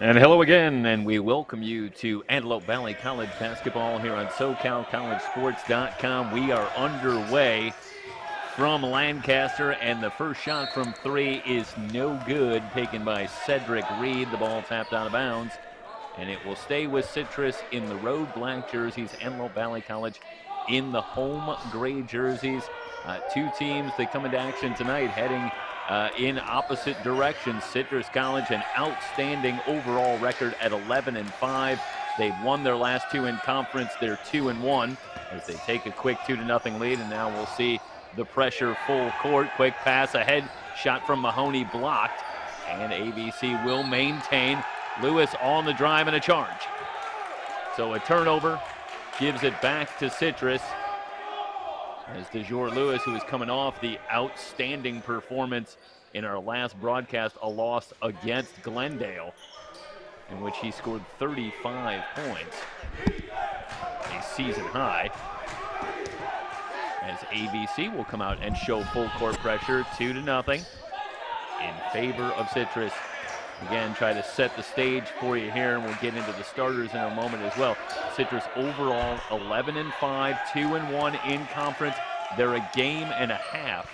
And hello again, and we welcome you to Antelope Valley College basketball here on SoCalCollegeSports.com. We are underway from Lancaster, and the first shot from three is no good, taken by Cedric Reed. The ball tapped out of bounds, and it will stay with Citrus in the road black jerseys, Antelope Valley College in the home gray jerseys. Two teams that come into action tonight heading in opposite directions. Citrus College, an outstanding overall record at 11-5. They've won their last two in conference. They're 2-1 as they take a quick 2-0 lead, and now we'll see the pressure full court. Quick pass ahead, shot from Mahoney blocked, and AVC will maintain. Lewis on the drive and a charge. So a turnover gives it back to Citrus as DeJour Lewis, who is coming off the outstanding performance in our last broadcast, a loss against Glendale, in which he scored 35 points, a season high. As AVC will come out and show full court pressure, 2-0 in favor of Citrus. Again, try to set the stage for you here, and we'll get into the starters in a moment as well. Citrus overall 11-5, 2-1 in conference. They're a game and a half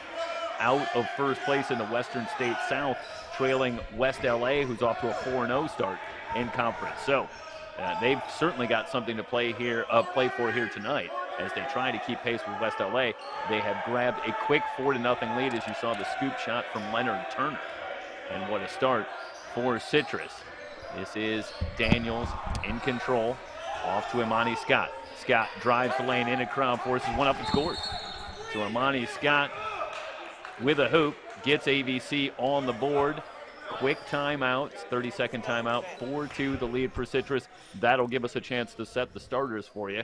out of first place in the Western State South, trailing West LA, who's off to a 4-0 start in conference. So they've certainly got something to play for here tonight as they try to keep pace with West LA. They have grabbed a quick 4-0 lead, as you saw the scoop shot from Leonard Turner. And what a start for Citrus. This is Daniels in control, off to Imani Scott. Scott drives the lane in a crowd, forces one up and scores. So Imani Scott with a hoop gets AVC on the board. Quick timeout, 30-second timeout, 4-2 the lead for Citrus. That'll give us a chance to set the starters for you.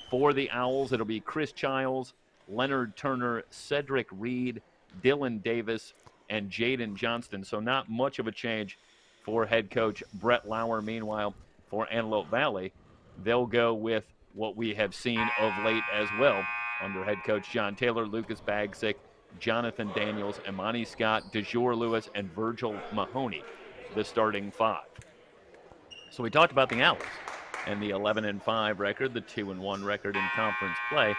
For the Owls, it'll be Chris Childs, Leonard Turner, Cedric Reed, Dylan Davis, and Jaden Johnston. So not much of a change for head coach Brett Lauer. Meanwhile, for Antelope Valley, they'll go with what we have seen of late as well under head coach John Taylor, Lucas Bagsick, Jonathan Daniels, Imani Scott, DeJour Lewis, and Virgil Mahoney, the starting five. So we talked about the Owls and the 11-5 record, the 2-1 record in conference play.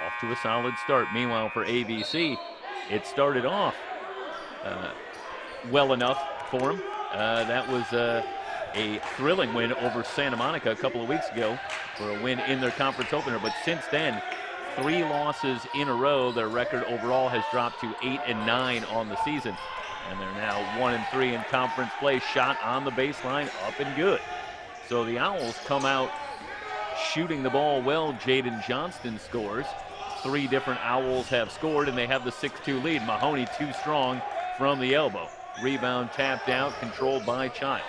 Off to a solid start. Meanwhile, for AVC, it started off well enough for him. That was a thrilling win over Santa Monica a couple of weeks ago for a win in their conference opener. But since then, 3 losses in a row. Their record overall has dropped to 8-9 on the season. And they're now 1-3 in conference play. Shot on the baseline, up and good. So the Owls come out shooting the ball well. Jaden Johnston scores. 3 different Owls have scored, and they have the 6-2 lead. Mahoney too strong from the elbow. Rebound tapped out, controlled by Childs.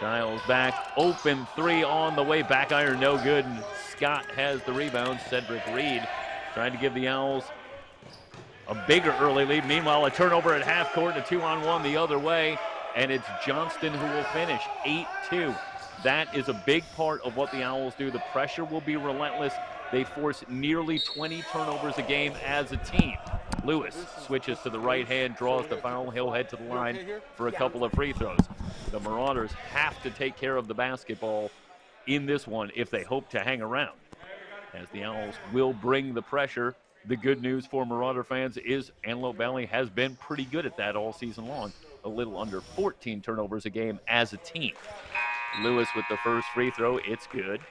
Childs back, open 3 on the way, back iron no good, and Scott has the rebound. Cedric Reed trying to give the Owls a bigger early lead. Meanwhile, a turnover at half court, a 2-on-1 the other way, and it's Johnston who will finish 8-2. That is a big part of what the Owls do. The pressure will be relentless. They force nearly 20 turnovers a game as a team. Lewis switches to the right hand, draws the foul. He'll head to the line for a couple of free throws. The Marauders have to take care of the basketball in this one if they hope to hang around, as the Owls will bring the pressure. The good news for Marauder fans is Antelope Valley has been pretty good at that all season long. A little under 14 turnovers a game as a team. Lewis with the first free throw. It's good.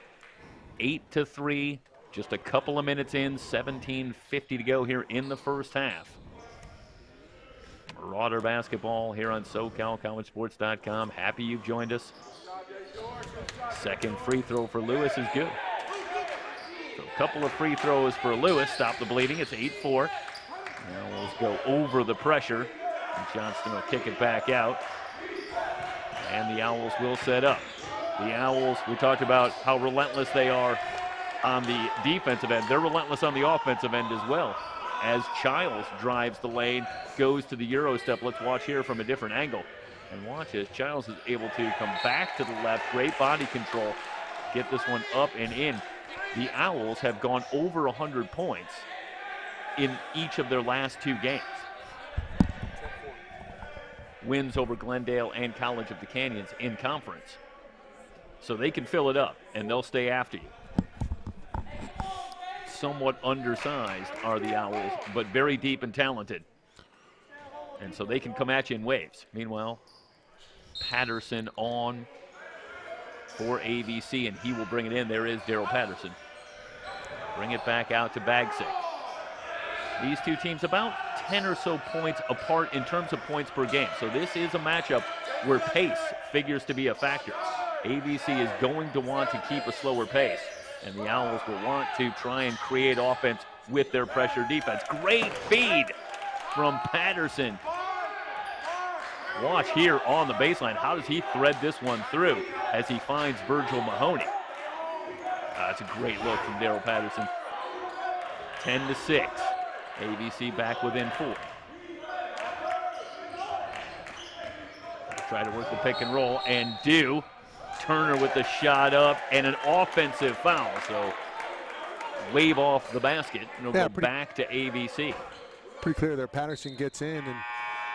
8-3. Just a couple of minutes in, 17:50 to go here in the first half. Marauder basketball here on SoCalCollegeSports.com. Happy you've joined us. Second free throw for Lewis is good. So a couple of free throws for Lewis. Stop the bleeding. It's 8-4. Now let's go over the pressure. And Johnston will kick it back out. And the Owls will set up. The Owls, we talked about how relentless they are on the defensive end. They're relentless on the offensive end as well. As Childs drives the lane, goes to the Euro step. Let's watch here from a different angle. And watch as Childs is able to come back to the left. Great body control. Get this one up and in. The Owls have gone over 100 points in each of their last 2 games. wins over Glendale and College of the Canyons in conference. So they can fill it up, and they'll stay after you. Somewhat undersized are the Owls, but very deep and talented. And so they can come at you in waves. Meanwhile, Patterson on for AVC, and he will bring it in. There is Daryl Patterson. Bring it back out to Bagsick. These two teams about 10 or so points apart in terms of points per game. So this is a matchup where pace figures to be a factor. AVC is going to want to keep a slower pace, and the Owls will want to try and create offense with their pressure defense. Great feed from Patterson. Watch here on the baseline. How does he thread this one through as he finds Virgil Mahoney? That's a great look from Daryl Patterson. 10-6. AVC back within 4. Try to work the pick and roll and do. Turner with the shot up and an offensive foul. So wave off the basket and it'll go back to AVC. Pretty clear there. Patterson gets in, and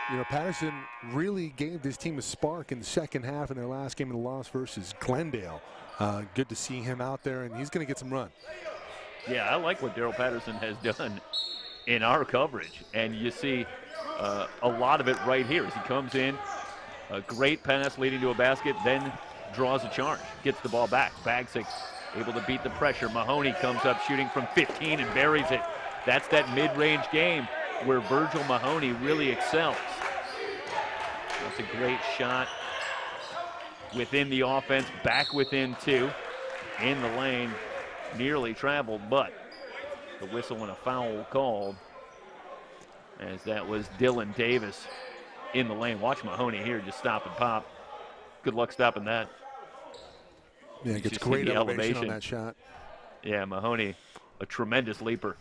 you know, Patterson really gave this team a spark in the second half in their last game of the loss versus Glendale. Good to see him out there, and he's going to get some run. Yeah, I like what Daryl Patterson has done in our coverage, and you see a lot of it right here as he comes in. A great pass leading to a basket, then draws a charge, gets the ball back. Bagsick able to beat the pressure. Mahoney comes up shooting from 15 and buries it. That's that mid-range game where Virgil Mahoney really excels. That's a great shot within the offense, back within 2, in the lane, nearly traveled, but the whistle and a foul called as that was Dylan Davis in the lane. Watch Mahoney here just stop and pop. Good luck stopping that. Yeah, he gets great elevation on that shot. Yeah, Mahoney, a tremendous leaper.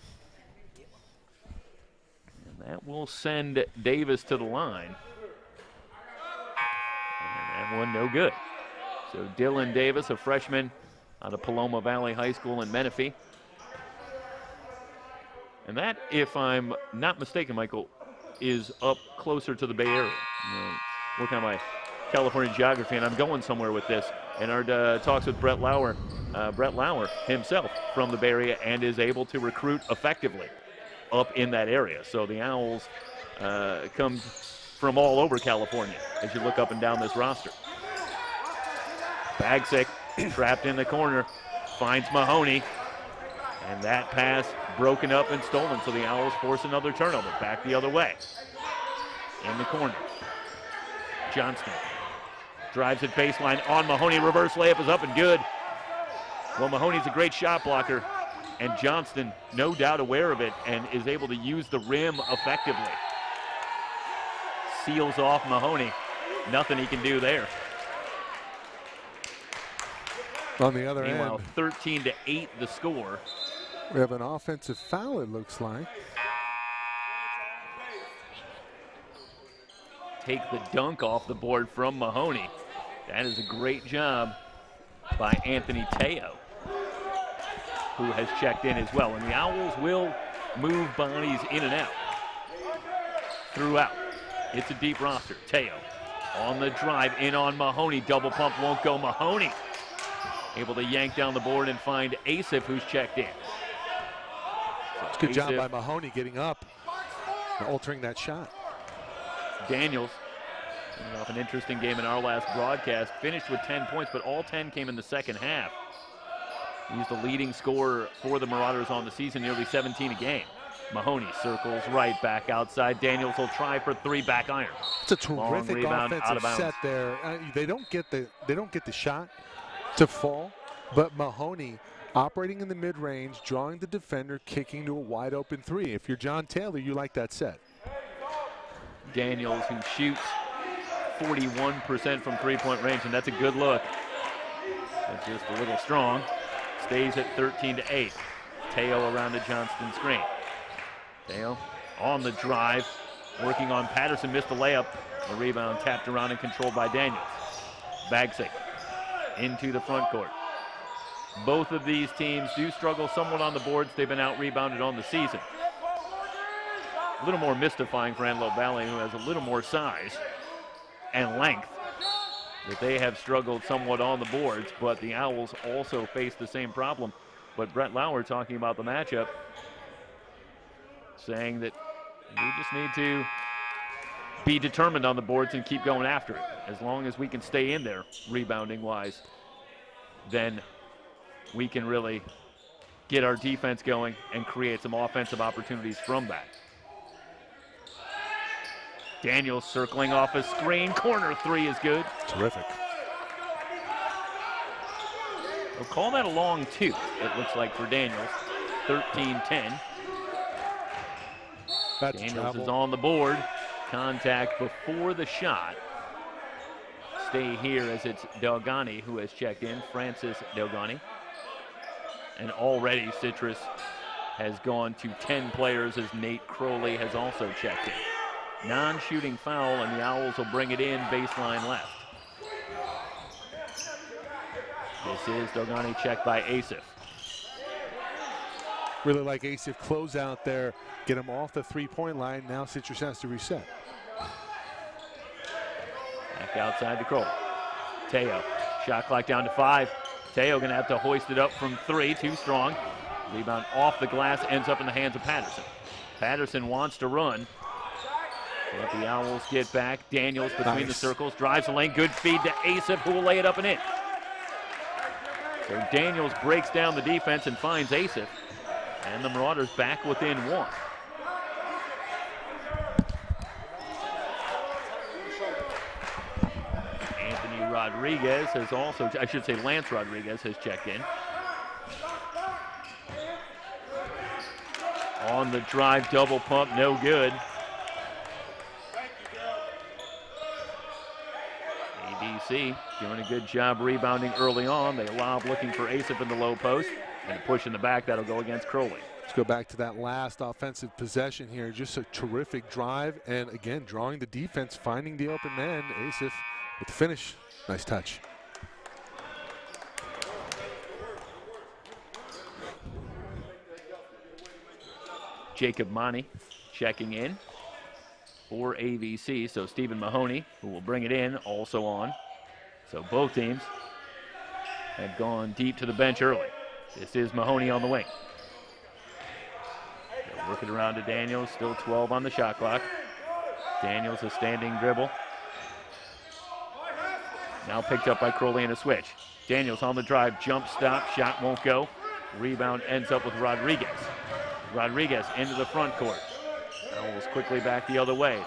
And that will send Davis to the line. And that one no good. So Dylan Davis, a freshman out of Paloma Valley High School in Menifee. And that, if I'm not mistaken, Michael, is up closer to the Bay Area. Working on my California geography, and I'm going somewhere with this. And our talks with Brett Lauer himself from the Bay Area, and is able to recruit effectively up in that area. So the Owls come from all over California as you look up and down this roster. Bagsick trapped in the corner, finds Mahoney, and that pass broken up and stolen, so the Owls force another turnover. Back the other way. In the corner. Johnston drives at baseline on Mahoney. Reverse layup is up and good. Well, Mahoney's a great shot blocker, and Johnston, no doubt aware of it, and is able to use the rim effectively. Seals off Mahoney. Nothing he can do there. On the other end, meanwhile, 13-8 the score. We have an offensive foul, it looks like. Take the dunk off the board from Mahoney. That is a great job by Anthony Teo, who has checked in as well. And the Owls will move bodies in and out throughout. It's a deep roster. Teo on the drive, in on Mahoney. Double pump won't go. Mahoney able to yank down the board and find Asif, who's checked in. It's a good job by Mahoney getting up and altering that shot. Daniels, off an interesting game in our last broadcast, finished with 10 points, but all 10 came in the second half. He's the leading scorer for the Marauders on the season, nearly 17 a game. Mahoney circles right, back outside. Daniels will try for 3, back iron. It's a terrific offensive set there. They don't get the shot to fall, but Mahoney operating in the mid-range, drawing the defender, kicking to a wide open 3. If you're John Taylor, you like that set. Daniels, who shoots 41% from three-point range, and that's a good look. That's just a little strong. Stays at 13-8. Teo around the Johnston screen. Teo on the drive, working on Patterson, missed the layup. The rebound tapped around and controlled by Daniels. Bagsick into the front court. Both of these teams do struggle somewhat on the boards. They've been out-rebounded on the season. A little more mystifying for Antelope Valley, who has a little more size. and length that they have struggled somewhat on the boards, but the Owls also face the same problem. But Brett Lauer talking about the matchup, saying that we just need to be determined on the boards and keep going after it. As long as we can stay in there rebounding-wise, then we can really get our defense going and create some offensive opportunities from that. Daniels circling off a screen. Corner three is good. Terrific. We'll call that a long two, it looks like, for Daniels. 13-10. Daniels is on the board. Contact before the shot. Stay here as it's Delgani who has checked in, Francis Delgani. And already Citrus has gone to 10 players as Nate Crowley has also checked in. Non-shooting foul, and the Owls will bring it in baseline left. This is Delgani checked by Asif. Really like Asif close out there, get him off the three-point line. Now Citrus has to reset. Back outside to Crowley. Teo, shot clock down to 5. Teo gonna have to hoist it up from 3, too strong. Rebound off the glass, ends up in the hands of Patterson. Patterson wants to run, but the Owls get back. Daniels between the circles, drives the lane, good feed to Asif, who will lay it up and in. So Daniels breaks down the defense and finds Asif, and the Marauders back within 1. Anthony Rodriguez has also, I should say Lance Rodriguez has checked in. On the drive, double pump, no good. AVC doing a good job rebounding early on. They lob looking for Asif in the low post, and a push in the back that'll go against Crowley. Let's go back to that last offensive possession here. Just a terrific drive, and again, drawing the defense, finding the open man. Asif with the finish. Nice touch. Jacob Monty checking in for AVC. So Stephen Mahoney, who will bring it in, also on. So both teams have gone deep to the bench early. This is Mahoney on the wing. They'll work it around to Daniels, still 12 on the shot clock. Daniels a standing dribble. Now picked up by Crowley in a switch. Daniels on the drive, jump stop, shot won't go. Rebound ends up with Rodriguez. Rodriguez into the front court. Owls quickly back the other way.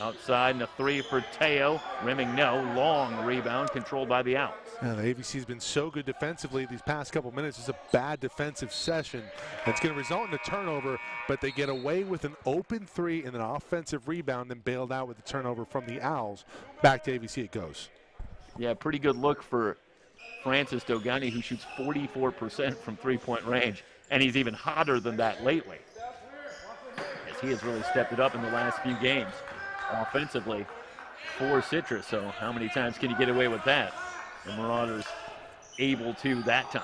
Outside and a 3 for Teo. Rimming no. Long rebound controlled by the Owls. Yeah, the AVC has been so good defensively these past couple minutes. It's a bad defensive session. It's going to result in a turnover, but they get away with an open 3 and an offensive rebound, then bailed out with the turnover from the Owls. Back to AVC it goes. Yeah, pretty good look for Francis Dogani, who shoots 44% from three-point range, and he's even hotter than that lately, as he has really stepped it up in the last few games offensively for Citrus. So how many times can you get away with that? The Marauders able to that time.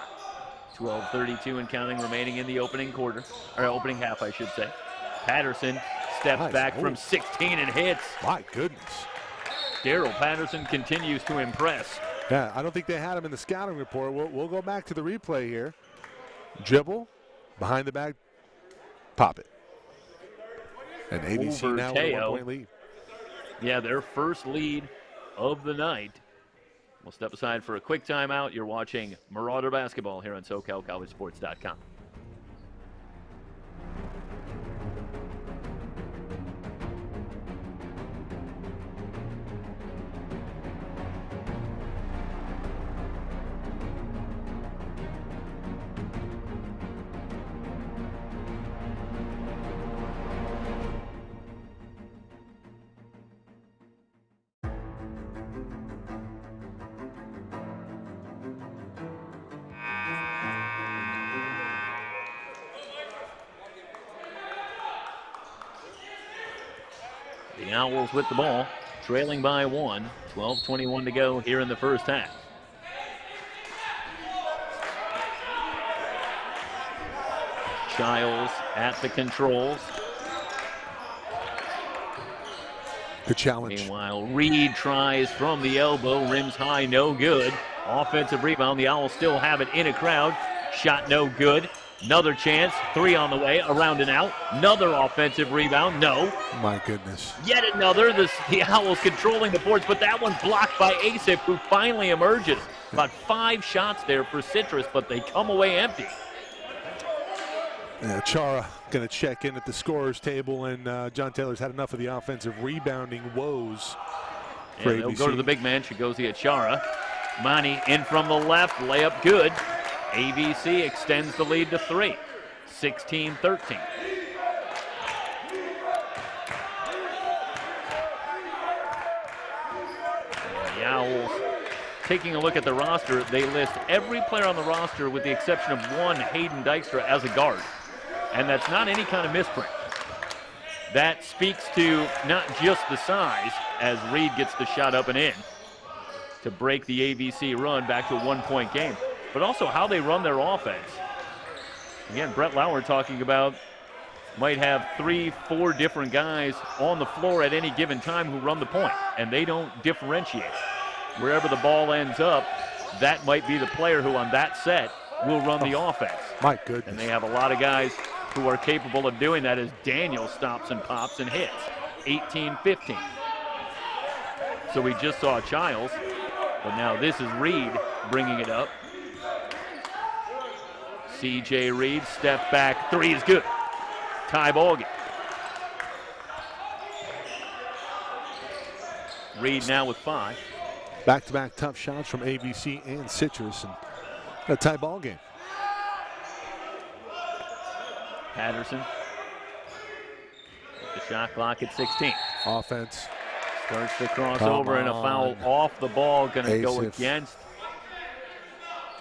12:32 and counting remaining in the opening quarter, or opening half, I should say. Patterson steps back from 16 and hits. My goodness. Daryl Patterson continues to impress. Yeah, I don't think they had him in the scouting report. We'll go back to the replay here. Dribble, behind the back, pop it. And AVC over now Teo. with a 1-point lead. Yeah, their first lead of the night. We'll step aside for a quick timeout. You're watching Marauder Basketball here on SoCalCollegeSports.com. The Owls with the ball, trailing by 1. 12:21 to go here in the first half. Childs at the controls. Good challenge. Meanwhile, Reed tries from the elbow, rims high, no good. Offensive rebound, the Owls still have it in a crowd. Shot no good. Another chance, 3 on the way, around and out. Another offensive rebound, no. My goodness. Yet another, the Owls controlling the boards, but that one blocked by Asif, who finally emerges. About 5 shots there for Citrus, but they come away empty. Yeah, Chara going to check in at the scorer's table, and John Taylor's had enough of the offensive rebounding woes. And they'll go to the big man, Chigozie Chara. Mani in from the left, layup good. AVC extends the lead to 3, 16-13. The Owls, taking a look at the roster, they list every player on the roster with the exception of one, Hayden Dykstra, as a guard. And that's not any kind of misprint. That speaks to not just the size, as Reed gets the shot up and in to break the AVC run back to a 1-point game, but also how they run their offense. Again, Brett Lauer talking about might have 3-4 different guys on the floor at any given time who run the point, and they don't differentiate. Wherever the ball ends up, that might be the player who on that set will run the offense. My goodness. And they have a lot of guys who are capable of doing that as Daniel stops and pops and hits. 18-15. So we just saw Childs, but now this is Reed bringing it up. CJ Reed, step back, 3 is good. Tie ball game. Reed now with 5. Back-to-back tough shots from AVC and Citrus, and a tie ball game. Patterson. The shot clock at 16. Offense. Starts the crossover and a foul off the ball, going to go against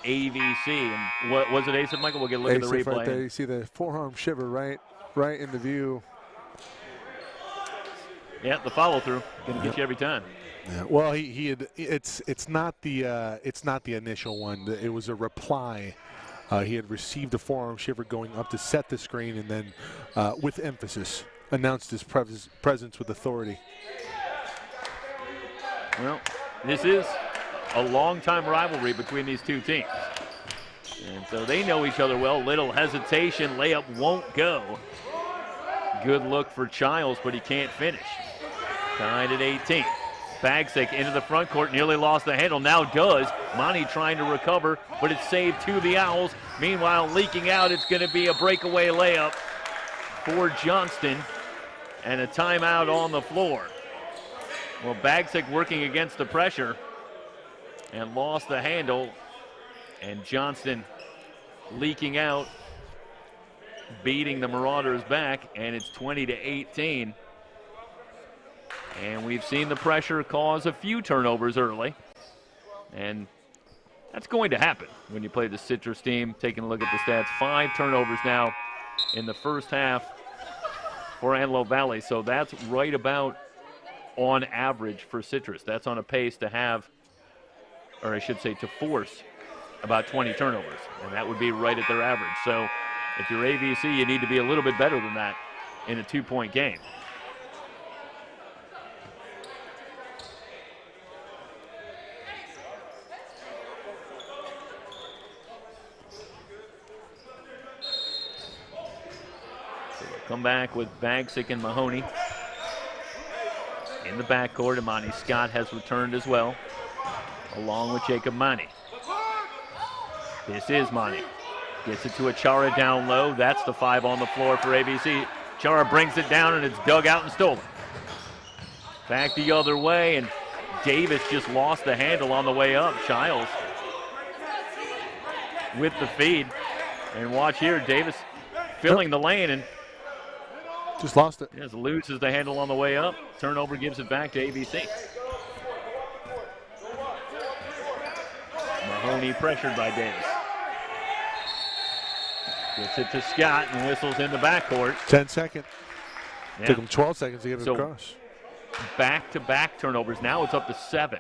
AVC. And what was it, Asif, Michael? We'll get a look at the replay. Right there. You see the forearm shiver right in the view. Yeah, the follow through going to get you every time. Yeah, well, he had. It's not the initial one. It was a reply. He had received a forearm shiver going up to set the screen, and then, with emphasis, announced his presence with authority. Well, this is a long-time rivalry between these two teams, and so they know each other well. Little hesitation, layup won't go. Good look for Childs, but he can't finish. Tied at 18. Bagsick into the front court, nearly lost the handle, now does. Monty trying to recover, but it's saved to the Owls. Meanwhile, leaking out, it's going to be a breakaway layup for Johnston, and a timeout on the floor. Well, Bagsick working against the pressure and lost the handle, and Johnston leaking out, beating the Marauders back, and it's 20-18. And we've seen the pressure cause a few turnovers early. And that's going to happen when you play the Citrus team. Taking a look at the stats, 5 turnovers now in the first half for Antelope Valley. So that's right about on average for Citrus. That's on a pace to have, or I should say to force, about 20 turnovers. And that would be right at their average. So if you're AVC, you need to be a little bit better than that in a 2-point game. Come back with Bagsick and Mahoney in the backcourt. Imani Scott has returned as well, along with Jacob Mani. This is Mani. Gets it to Chara down low. That's the 5 on the floor for ABC. Chara brings it down, and it's dug out and stolen. Back the other way, and Davis just lost the handle on the way up. Childs with the feed. And watch here, Davis filling the lane, and just lost it. Yes, loses the handle on the way up. Turnover gives it back to ABC. Mahoney pressured by Davis. Gets it to Scott and whistles in the backcourt. 10 seconds. Yeah. Took him 12 seconds to get it across. Back-to-back turnovers. Now it's up to 7.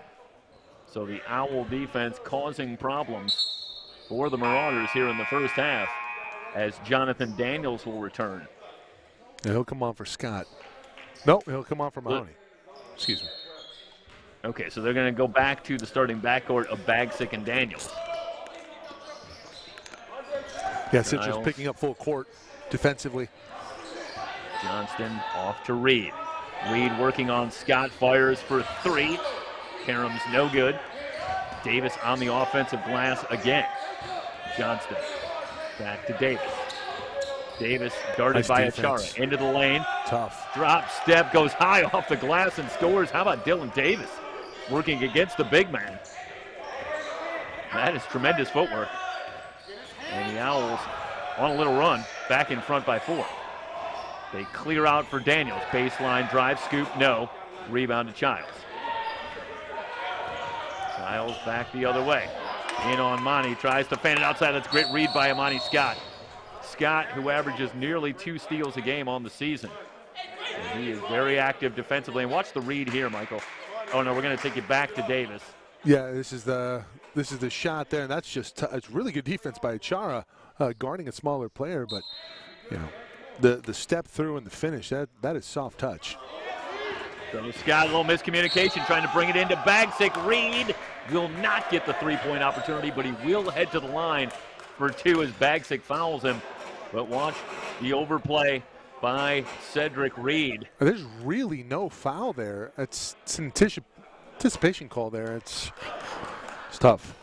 So the Owl defense causing problems for the Marauders here in the first half, as Jonathan Daniels will return. Yeah, he'll come on for Scott. Nope, he'll come on for Mahoney. Excuse me. Okay, so they're going to go back to the starting backcourt of Bagsick and Daniels. Yeah, Citrus picking up full court defensively. Johnston off to Reed. Reed working on Scott, fires for 3. Karem's no good. Davis on the offensive glass again. Johnston back to Davis. Davis guarded by Achara into the lane. Tough. Drop step, goes high off the glass and scores. How about Dylan Davis working against the big man? That is tremendous footwork. And the Owls on a little run, back in front by 4. They clear out for Daniels. Baseline drive, scoop, no. Rebound to Childs. Childs back the other way. In on Monty, tries to fan it outside. That's a great read by Amani Scott. Scott, who averages nearly 2 steals a game on the season. And he is very active defensively. And watch the read here, Michael. Oh no, we're going to take it back to Davis. Yeah, this is the shot there, and that's just it's really good defense by Achara, guarding a smaller player, but you know the step through and the finish, that is soft touch. So Scott, a little miscommunication, trying to bring it into Bagsick. Reed will not get the 3-point opportunity, but he will head to the line for 2 as Bagsick fouls him. But watch the overplay by Cedric Reed. There's really no foul there. It's an anticipation call there. It's tough.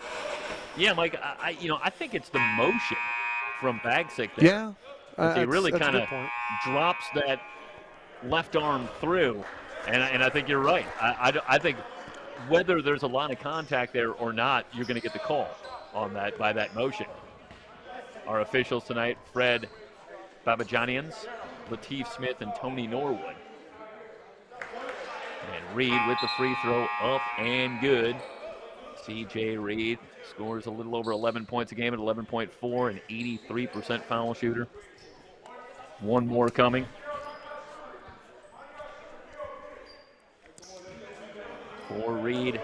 Yeah, Mike. I think it's the motion from Bagsick there. Yeah, he really kind of drops that left arm through, and I think you're right. I think whether there's a line of contact there or not, you're going to get the call on that by that motion. Our officials tonight: Fred Babajanians, Lateef Smith, and Tony Norwood. And Reed with the free throw up and good. C.J. Reed scores a little over 11 points a game at 11.4, an 83% foul shooter. One more coming. For Reed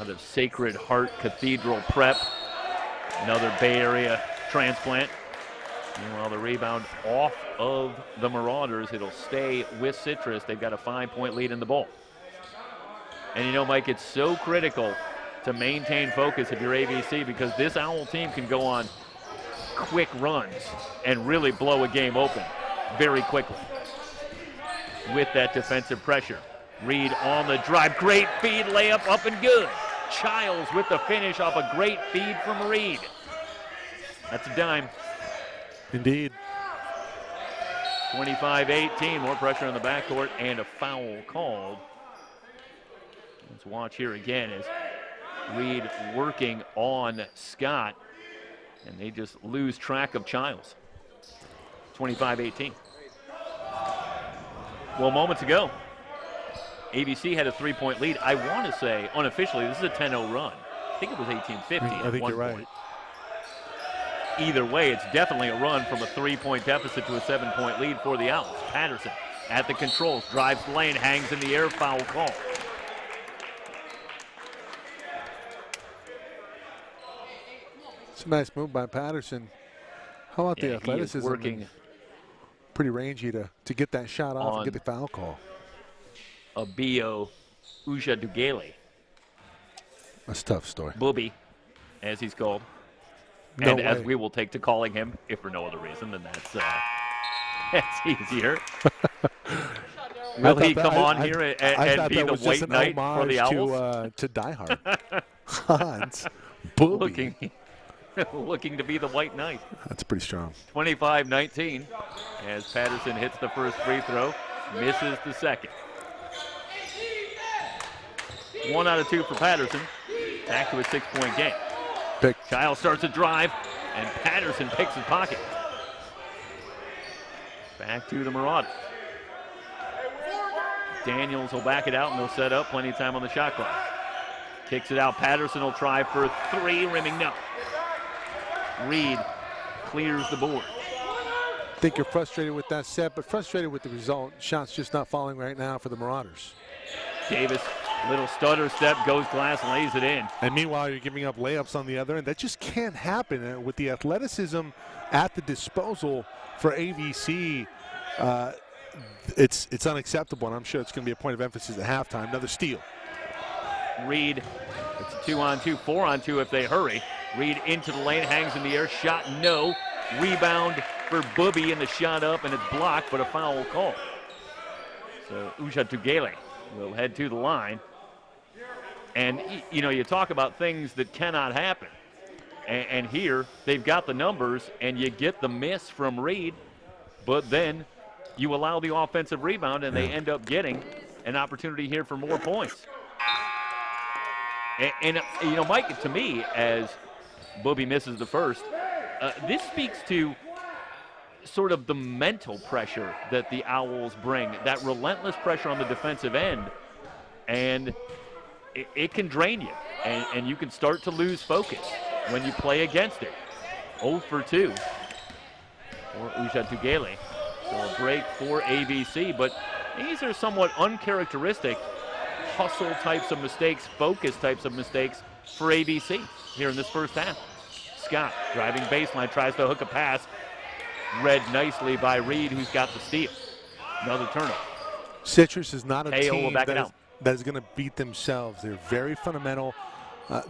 out of Sacred Heart Cathedral Prep. Another Bay Area transplant. Meanwhile, the rebound off of the Marauders. It'll stay with Citrus. They've got a 5-point lead in the ball. And you know, Mike, it's so critical to maintain focus if you're AVC, because this Owl team can go on quick runs and really blow a game open very quickly with that defensive pressure. Reed on the drive. Great feed, layup up and good. Childs with the finish off a great feed from Reed. That's a dime. Indeed. 25-18, more pressure on the backcourt and a foul called. Let's watch here again as Reed working on Scott, and they just lose track of Childs. 25-18. Well, moments ago, AVC had a 3-point lead. I want to say, unofficially, this is a 10-0 run. I think it was 18-50 I think you're right. Point. Either way, it's definitely a run from a 3-point deficit to a 7-point lead for the Owls. Patterson at the controls, drives the lane, hangs in the air, foul call. It's a nice move by Patterson. How about the athleticism? Working pretty rangy to get that shot off and get the foul call. Abio Uja Dugele. That's a tough story. Booby, as he's called. No and way. as we will take to calling him, if for no other reason, then that's easier. Will he come on here and be the white knight for the Owls? To Die Hard. Hans Booby. Looking to be the white knight. That's pretty strong. 25-19 as Patterson hits the first free throw, misses the second. 1 out of 2 for Patterson. Back to a 6-point game. Child starts a drive, and Patterson picks his pocket. Back to the Marauders. Daniels will back it out, and they'll set up. Plenty of time on the shot clock. Kicks it out. Patterson will try for 3. Rimming no. Reed clears the board. I think you're frustrated with that set, but frustrated with the result. Shots just not falling right now for the Marauders. Davis, little stutter step, goes glass, lays it in. And meanwhile, you're giving up layups on the other end. That just can't happen with the athleticism at the disposal for AVC. it's unacceptable, and I'm sure it's going to be a point of emphasis at halftime. Another steal. Reed, it's a 2-on-2, 4-on-2 if they hurry. Reed into the lane, hangs in the air, shot no. Rebound for Booby, and the shot up, and it's blocked, but a foul call. So Uja Tugele will head to the line. And, you know, you talk about things that cannot happen. And here, they've got the numbers, and you get the miss from Reed, but then you allow the offensive rebound, and they end up getting an opportunity here for more points. And you know, Mike, to me, as Booby misses the first, this speaks to sort of the mental pressure that the Owls bring, that relentless pressure on the defensive end, and it can drain you, and you can start to lose focus when you play against it. 0 for 2 for Uja Tugele. So a break for AVC, but these are somewhat uncharacteristic hustle types of mistakes, focus types of mistakes for AVC here in this first half. Scott driving baseline, tries to hook a pass. Read nicely by Reed, who's got the steal. Another turnover. Citrus is not a team that is going to beat themselves. They're very fundamental.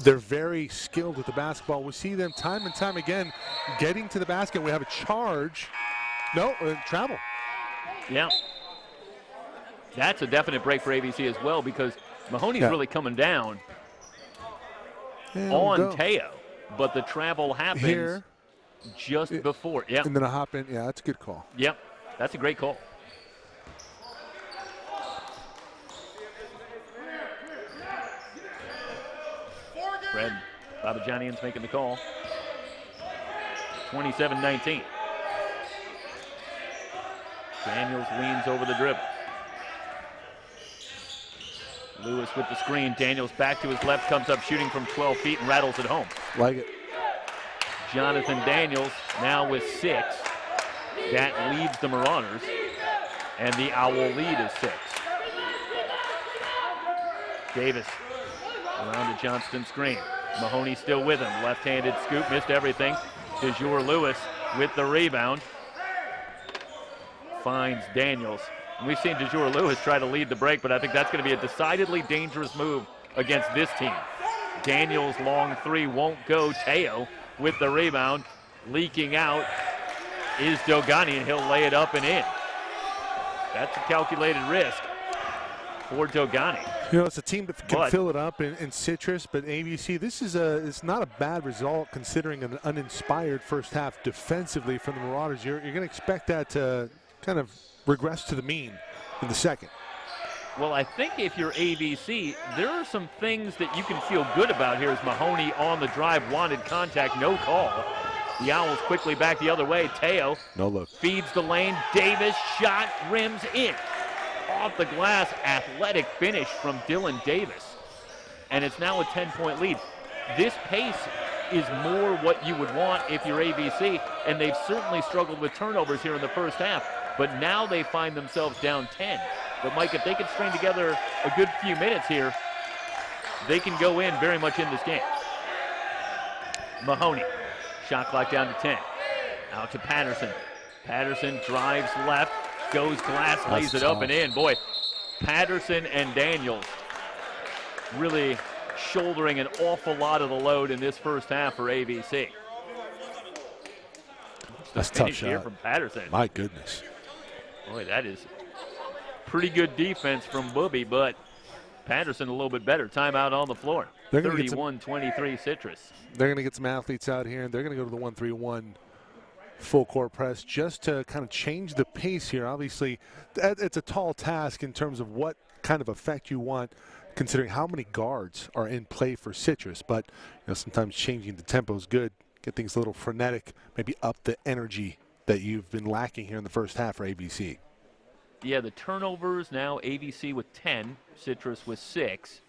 They're very skilled with the basketball. We see them time and time again getting to the basket. We have a charge. No, travel. Yeah. That's a definite break for AVC as well, because Mahoney's really coming down on Teo, but the travel happens here just before. Yeah. And then a hop in. Yeah, that's a good call. Yep, that's a great call. Fred Babajanian's making the call. 27-19. Daniels leans over the dribble. Lewis with the screen. Daniels back to his left, comes up shooting from 12 feet and rattles it home. Like it. Jonathan Daniels now with 6. That leads the Marauders, and the Owl lead is 6. Davis around to Johnston screen. Mahoney still with him. Left-handed scoop, missed everything. DeJour Lewis with the rebound. Finds Daniels. We've seen DeJour Lewis try to lead the break, but I think that's going to be a decidedly dangerous move against this team. Daniels long three won't go. Teo with the rebound. Leaking out is Dogani, and he'll lay it up and in. That's a calculated risk for Dogani. You know, it's a team that can fill it up in Citrus, but AVC, this is it's not a bad result considering an uninspired first half defensively from the Marauders. You're going to expect that to kind of regress to the mean in the second. Well, I think if you're AVC, there are some things that you can feel good about here as Mahoney on the drive, wanted contact, no call. The Owls quickly back the other way. Teo no look. Feeds the lane. Davis shot, rims in. Off the glass, athletic finish from Dylan Davis. And it's now a 10-point lead. This pace is more what you would want if you're AVC, and they've certainly struggled with turnovers here in the first half. But now they find themselves down 10. But Mike, if they can string together a good few minutes here, they can go in very much in this game. Mahoney, shot clock down to 10. Out to Patterson. Patterson drives left, goes glass, lays it up and in. Boy, Patterson and Daniels really shouldering an awful lot of the load in this first half for AVC. That's a tough shot here from Patterson. My goodness. Boy, that is pretty good defense from Booby, but Patterson a little bit better. Timeout on the floor. 31-23 Citrus. They're going to get some athletes out here, and they're going to go to the 1-3-1 full court press just to kind of change the pace here. Obviously, it's a tall task in terms of what kind of effect you want, considering how many guards are in play for Citrus. But you know, sometimes changing the tempo is good. Get things a little frenetic, maybe up the energy that you've been lacking here in the first half for AVC. Yeah, the turnovers now AVC with 10, Citrus with 6.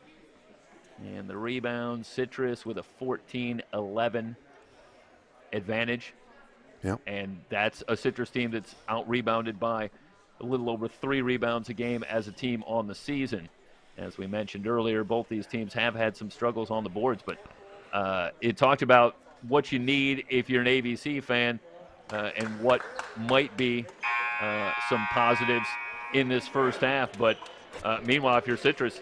And the rebounds, Citrus with a 14-11 advantage. Yep. And that's a Citrus team that's out-rebounded by a little over 3 rebounds a game as a team on the season. As we mentioned earlier, both these teams have had some struggles on the boards, but it talked about what you need if you're an AVC fan and what might be some positives. in this first half. But meanwhile, if you're Citrus,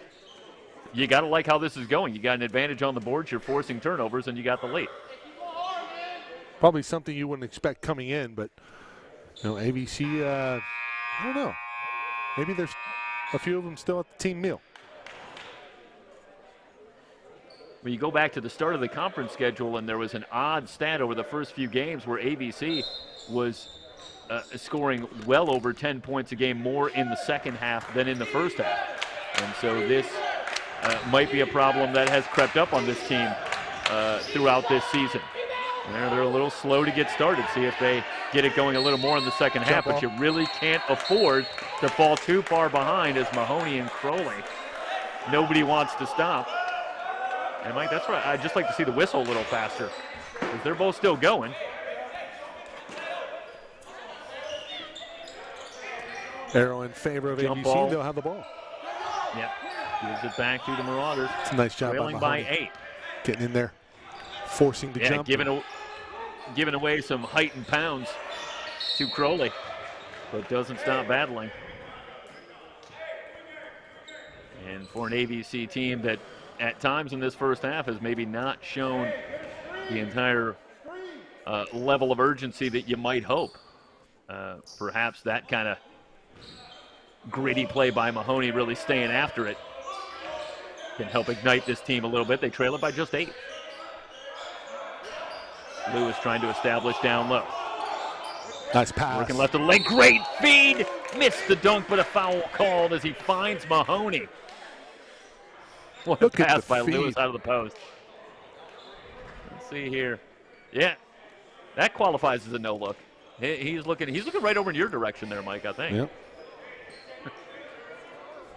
you got to like how this is going. You got an advantage on the boards. You're forcing turnovers, and you got the lead. Probably something you wouldn't expect coming in, but AVC, I don't know. Maybe there's a few of them still at the team meal. When you go back to the start of the conference schedule, and there was an odd stat over the first few games where AVC was scoring well over 10 points a game more in the second half than in the first half. And so this might be a problem that has crept up on this team throughout this season. They're a little slow to get started. See if they get it going a little more in the second half, but you really can't afford to fall too far behind as Mahoney and Crowley. Nobody wants to stop. And Mike, that's right. I'd just like to see the whistle a little faster because they're both still going. Arrow in favor of Jump AVC. ball. They'll have the ball. Yep. Gives it back to the Marauders. It's a nice job trailing by 8. Getting in there, forcing the jump. Giving away some height and pounds to Crowley, but doesn't stop battling. And for an AVC team that at times in this first half has maybe not shown the entire level of urgency that you might hope. Perhaps that kind of gritty play by Mahoney, really staying after it, can help ignite this team a little bit. They trail it by just 8. Lewis trying to establish down low. Nice pass. Working left of the lane. Great feed. Missed the dunk, but a foul called as he finds Mahoney. What a pass by Lewis out of the post. Let's see here. Yeah, that qualifies as a no look. He's looking right over in your direction there, Mike, I think. Yep.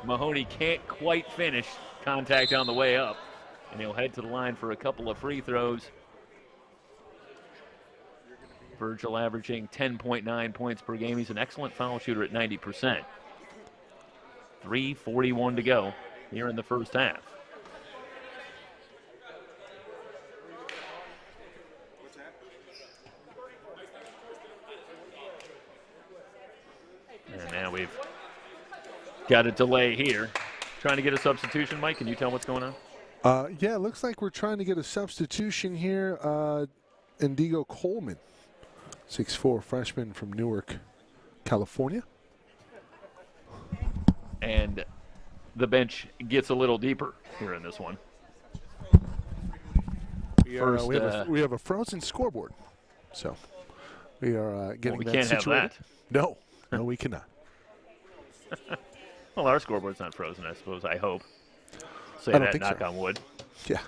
Mahoney can't quite finish. Contact on the way up. And he'll head to the line for a couple of free throws. Virgil averaging 10.9 points per game. He's an excellent foul shooter at 90%. 3:41 to go here in the first half. And now we've got a delay here. Trying to get a substitution, Mike. Can you tell what's going on? Yeah, it looks like we're trying to get a substitution here. Indigo Coleman, 6'4", freshman from Newark, California. And the bench gets a little deeper here in this one. We have a frozen scoreboard, so we are getting that situated. We can't have that. No, we cannot. Well, our scoreboard's not frozen, I suppose. I hope. Say that, knock on wood. Yeah,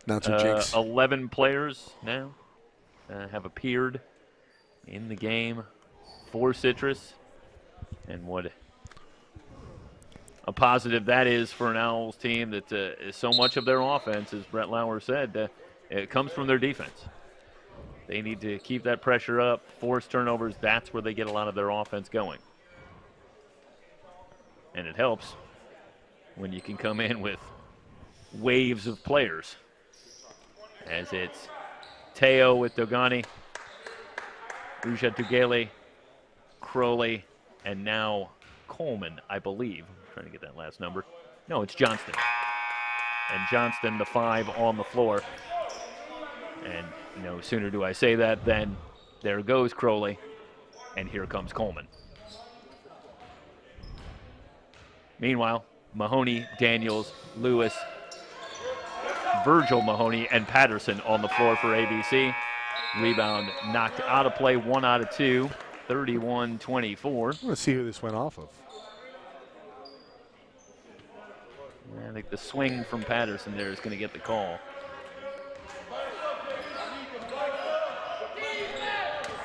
not so jinx. 11 players now have appeared in the game for Citrus, and what a positive that is for an Owls team that so much of their offense, as Brett Lauer said, it comes from their defense. They need to keep that pressure up, force turnovers. That's where they get a lot of their offense going. And it helps when you can come in with waves of players, as it's Teo with Dogani, Ruja Tugele, Crowley, and now Coleman, I believe. I'm trying to get that last number. No, it's Johnston. And Johnston, the 5 on the floor. And no sooner do I say that than there goes Crowley, and here comes Coleman. Meanwhile, Mahoney, Daniels, Lewis, Virgil Mahoney, and Patterson on the floor for ABC. Rebound knocked out of play, 1 out of 2, 31-24. Let's see who this went off of. I think the swing from Patterson there is going to get the call.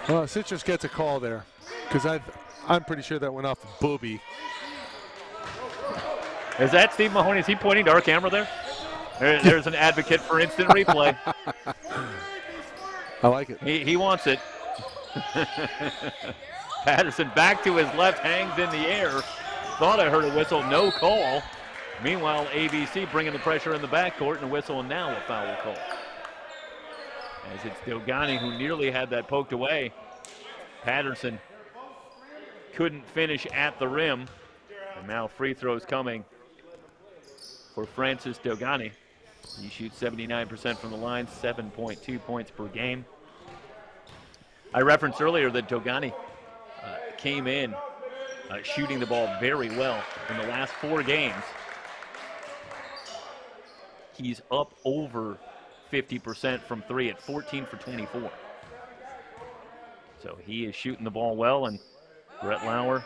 Well, Citrus gets a call there, because I'm pretty sure that went off of Booby. Is that Steve Mahoney? Is he pointing to our camera there? There's an advocate for instant replay. I like it. He wants it. Patterson back to his left, hangs in the air. Thought I heard a whistle, no call. Meanwhile, ABC bringing the pressure in the backcourt, and a whistle, and now a foul call. As it's Dogani who nearly had that poked away. Patterson couldn't finish at the rim. And now free throws coming for Francis Dogani. He shoots 79% from the line, 7.2 points per game. I referenced earlier that Dogani came in shooting the ball very well in the last 4 games. He's up over 50% from 3 at 14 for 24. So he is shooting the ball well, and Brett Lauer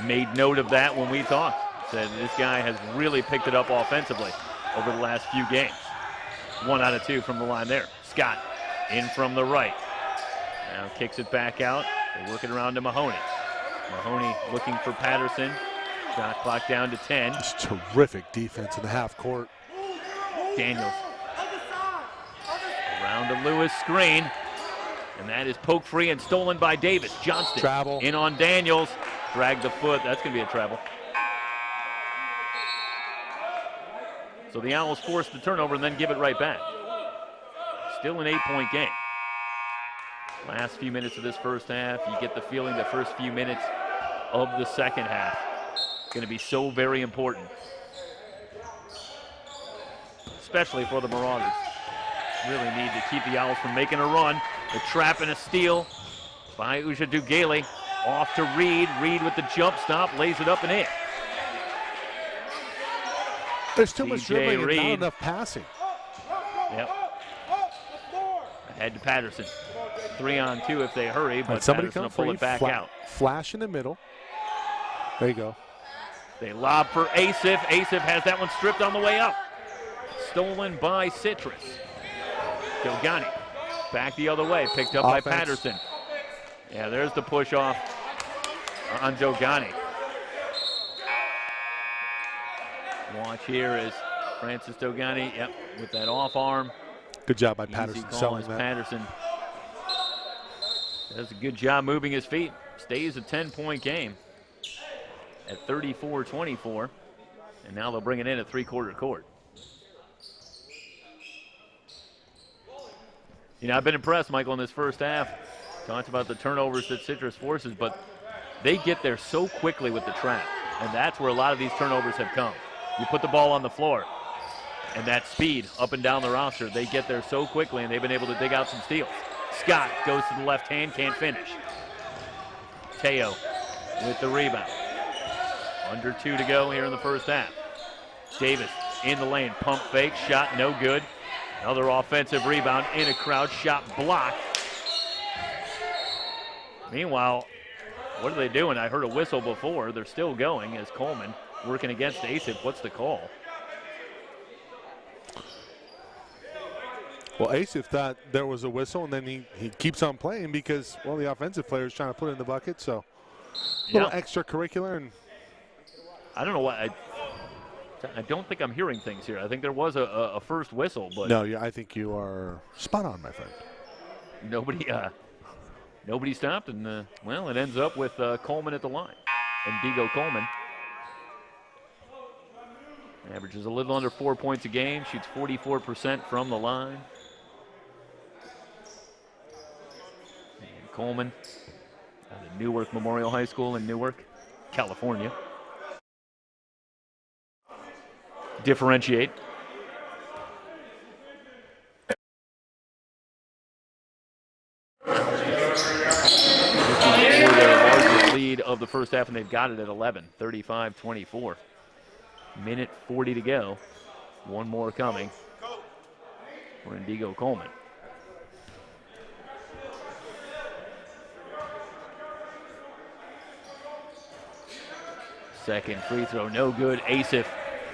made note of that when we talked. Said this guy has really picked it up offensively over the last few games. 1 out of 2 from the line there. Scott in from the right. Now kicks it back out. They work it around to Mahoney. Mahoney looking for Patterson. Shot clock down to 10. Just terrific defense in the half court. Daniels. Around to Lewis, screen. And that is poke free and stolen by Davis. Johnston travel in on Daniels. Drag the foot. That's going to be a travel. So the Owls force the turnover and then give it right back. Still an 8-point game. Last few minutes of this first half, you get the feeling the first few minutes of the second half going to be so very important, especially for the Marauders. Really need to keep the Owls from making a run. The trap and a steal by Usha Dugale. Off to Reed. Reed with the jump stop, lays it up and in. There's too much dribbling and not enough passing. Yep. Ahead to Patterson. 3-on-2 if they hurry, but somebody Patterson will come pull it back out. Flash in the middle. There you go. They lob for Asif. Asif has that one stripped on the way up. Stolen by Citrus. Dogani back the other way, picked up by Patterson. Yeah, there's the push off on Dogani. Watch here is Francis Dogani, yep, with that off arm. Good job by Patterson selling that. Patterson does a good job moving his feet. Stays a 10-point game at 34-24. And now they'll bring it in at three-quarter court. You know, I've been impressed, Michael, in this first half. Talked about the turnovers that Citrus forces, but they get there so quickly with the trap. And that's where a lot of these turnovers have come. You put the ball on the floor, and that speed up and down the roster, they get there so quickly, and they've been able to dig out some steals. Scott goes to the left hand, can't finish. Teo with the rebound. Under 2 to go here in the first half. Davis in the lane, pump fake, shot no good. Another offensive rebound in a crowd, shot blocked. Meanwhile, what are they doing? I heard a whistle before. They're still going as Coleman working against Asif. What's the call? Well, Asif thought there was a whistle, and then he keeps on playing because, well, the offensive player is trying to put it in the bucket, so a little extracurricular. And I don't know why. I don't think I'm hearing things here. I think there was a first whistle, but no, yeah, I think you are spot on, my friend. Nobody stopped, and well, it ends up with Coleman at the line, and Digo Coleman averages a little under 4 points a game, shoots 44% from the line. And Coleman out of Newark Memorial High School in Newark, California. Differentiate. This is their largest lead of the first half, and they've got it at 11, 35-24. Minute 40 to go. One more coming for Indigo Coleman. Second free throw, no good. Asif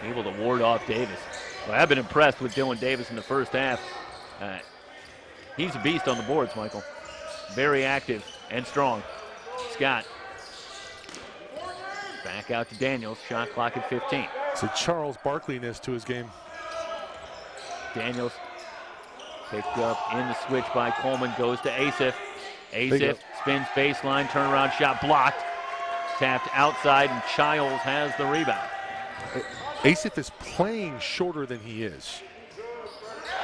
able to ward off Davis. Well, I've been impressed with Dylan Davis in the first half. He's a beast on the boards, Michael. Very active and strong. Scott. Back out to Daniels. Shot clock at 15. It's a Charles Barkley-ness to his game. Daniels picked up in the switch by Coleman. Goes to Asif. Asif spins baseline. Turnaround shot blocked. Tapped outside, and Childs has the rebound. Asif is playing shorter than he is.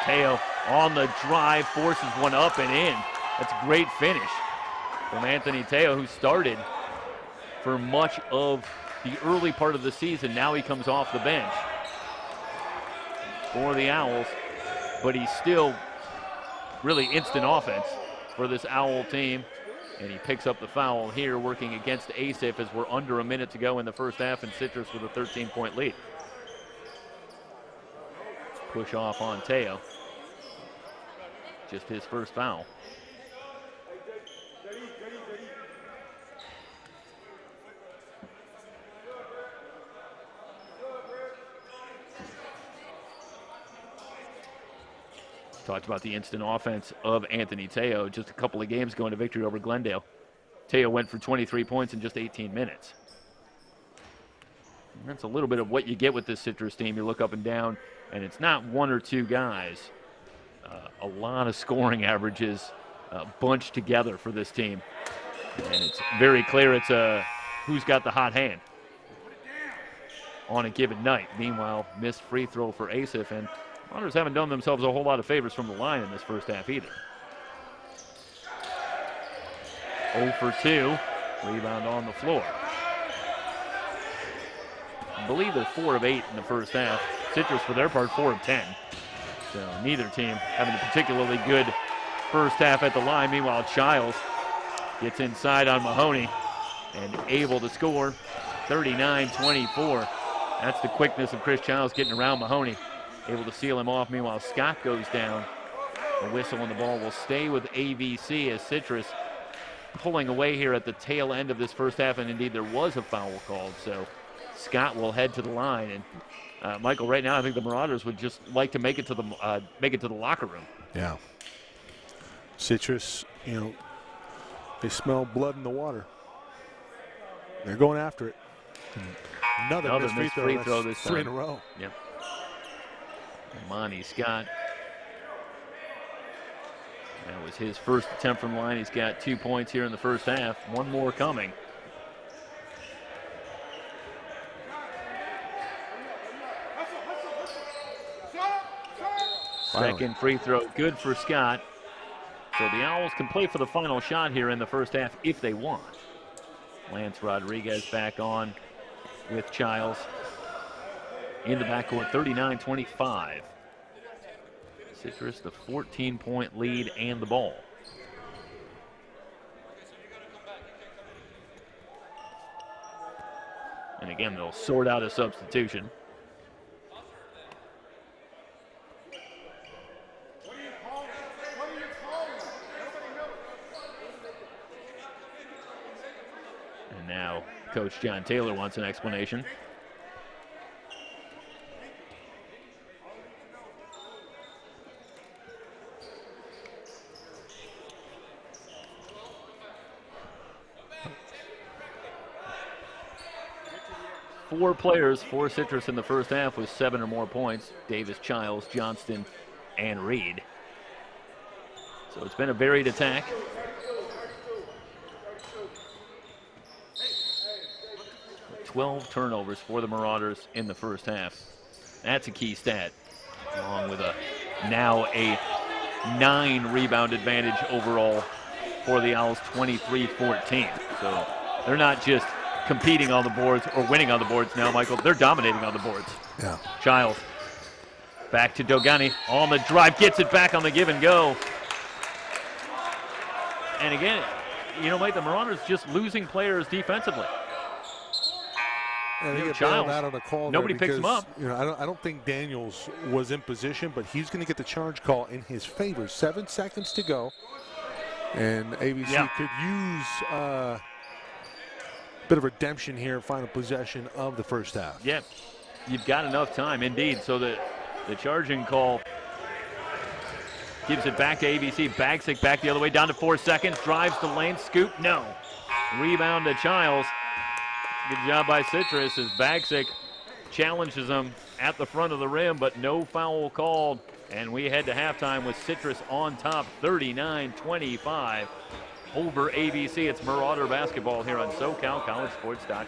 Teo on the drive, forces one up and in. That's a great finish from Anthony Teo, who started for much of the early part of the season. Now he comes off the bench for the Owls, but he's still really instant offense for this Owl team. And he picks up the foul here, working against Asif as we're under a minute to go in the first half, and Citrus with a 13-point lead. Push off on Teo. Just his first foul. Talked about the instant offense of Anthony Teo just a couple of games going to victory over Glendale. Teo went for 23 points in just 18 minutes. And that's a little bit of what you get with this Citrus team. You look up and down, and it's not one or two guys. A lot of scoring averages bunched together for this team. And it's very clear it's who's got the hot hand on a given night. Meanwhile, missed free throw for Asif, and Marauders haven't done themselves a whole lot of favors from the line in this first half either. 0 for 2, rebound on the floor. I believe they're 4 of 8 in the first half. Citrus, for their part, 4 of 10. So neither team having a particularly good first half at the line. Meanwhile, Childs gets inside on Mahoney and able to score 39-24. That's the quickness of Chris Childs getting around Mahoney. Able to seal him off. Meanwhile, Scott goes down. The whistle on the ball will stay with AVC as Citrus pulling away here at the tail end of this first half, and indeed there was a foul called. So Scott will head to the line. And Michael, right now I think the Marauders would just like to make it to the locker room. Yeah. Citrus, they smell blood in the water. They're going after it. Another missed free throw this time. 3 in a row. Yep. Monty Scott. That was his first attempt from the line. He's got 2 points here in the first half. One more coming. Second free throw, good for Scott. So the Owls can play for the final shot here in the first half if they want. Lance Rodriguez back on with Childs. In the backcourt, 39-25. Citrus, the 14-point lead and the ball. And again, they'll sort out a substitution. And now Coach John Taylor wants an explanation. Four players for Citrus in the first half with 7 or more points. Davis, Childs, Johnston, and Reed. So it's been a varied attack. With 12 turnovers for the Marauders in the first half. That's a key stat, along with now a 9 rebound advantage overall for the Owls, 23-14. So they're not just competing on the boards or winning on the boards now, Michael. They're dominating on the boards. Yeah. Childs back to Dogani on the drive, gets it back on the give and go. And again, Mike, the Marauders just losing players defensively. And Childs out on a call. Nobody picks him up. I don't think Daniels was in position, but he's going to get the charge call in his favor. 7 seconds to go, and ABC could use bit of redemption here, final possession of the first half. Yep, you've got enough time, indeed. So the charging call gives it back to ABC. Bagsick back the other way, down to 4 seconds. Drives the lane, scoop, no. Rebound to Childs. Good job by Citrus as Bagsick challenges him at the front of the rim, but no foul called. And we head to halftime with Citrus on top, 39-25. Over ABC. It's Marauder basketball here on SoCalCollegeSports.com.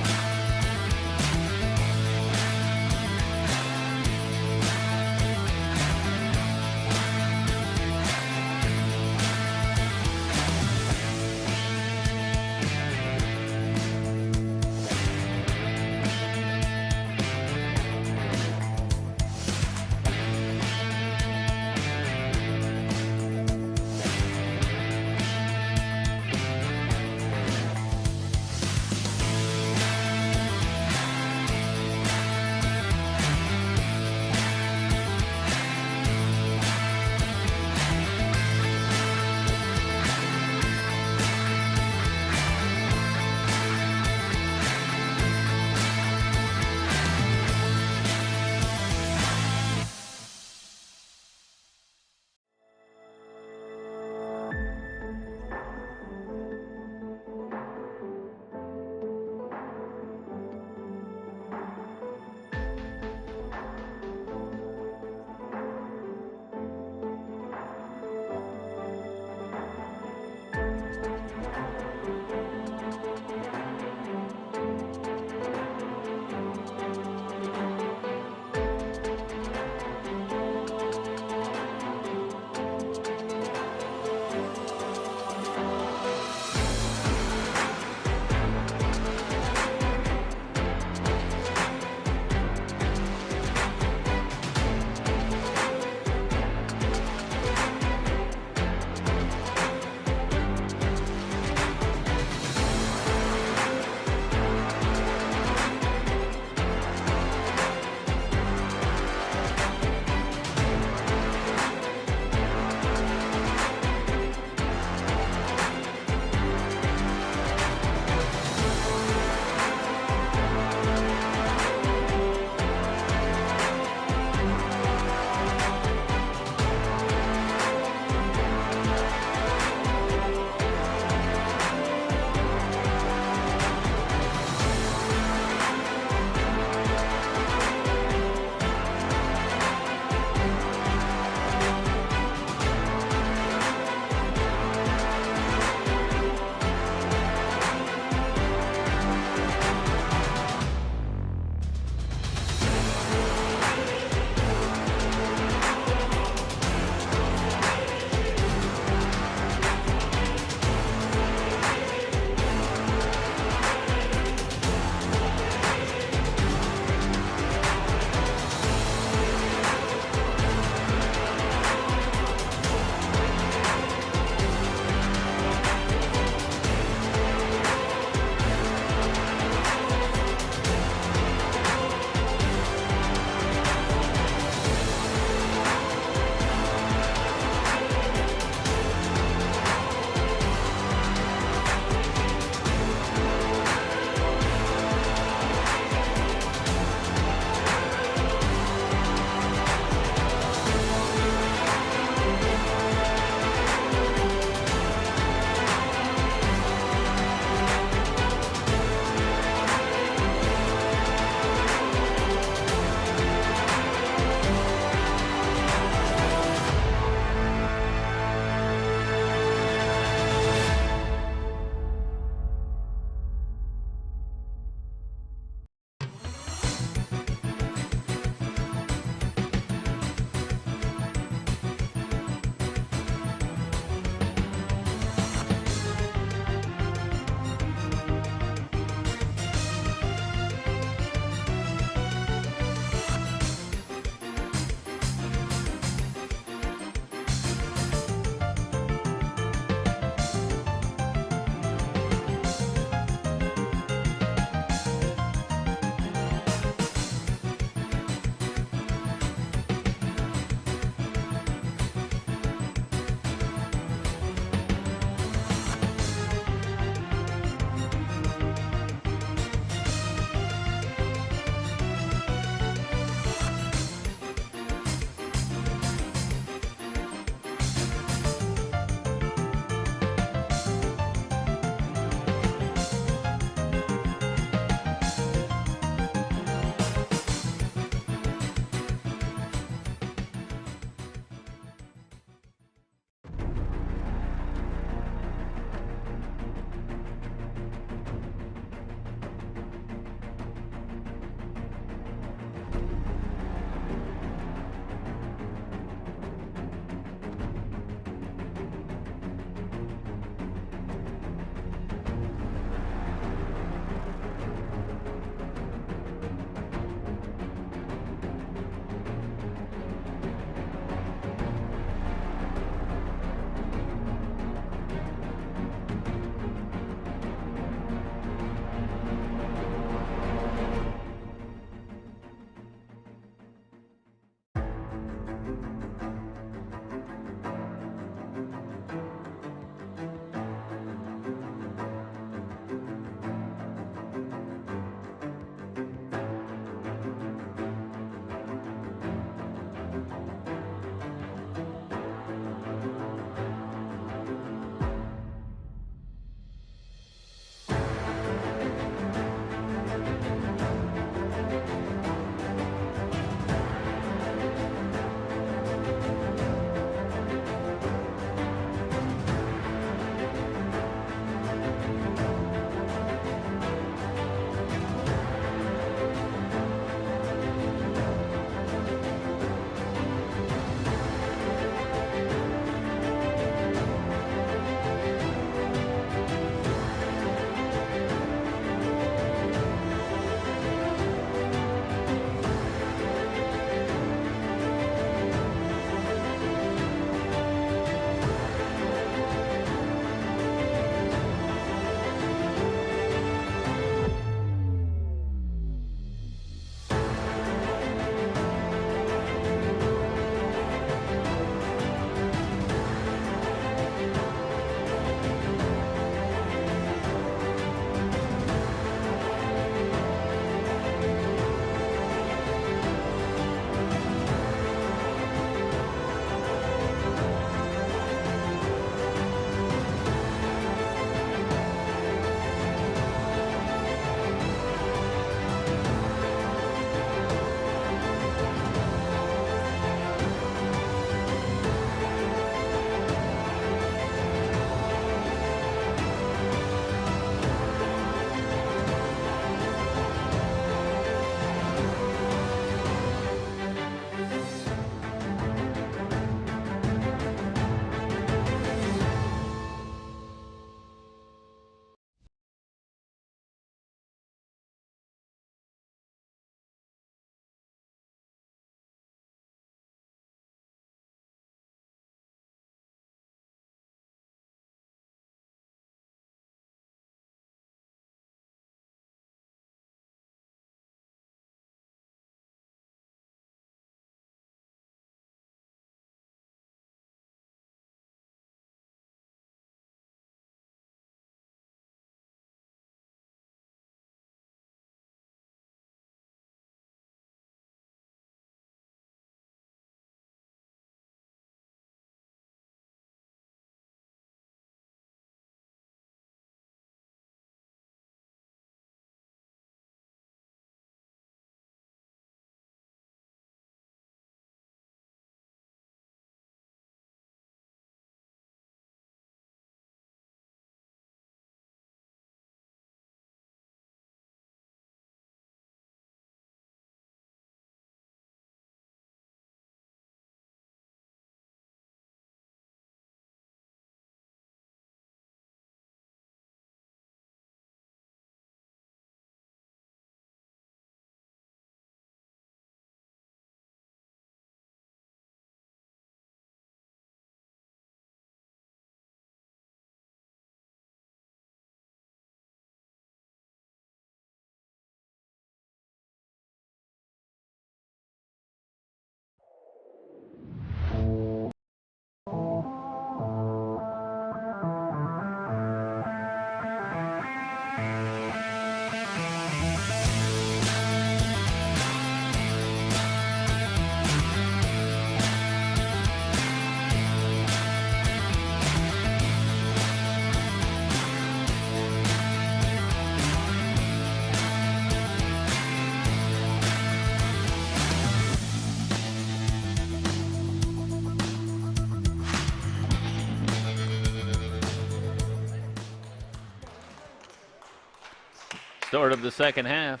Start of the second half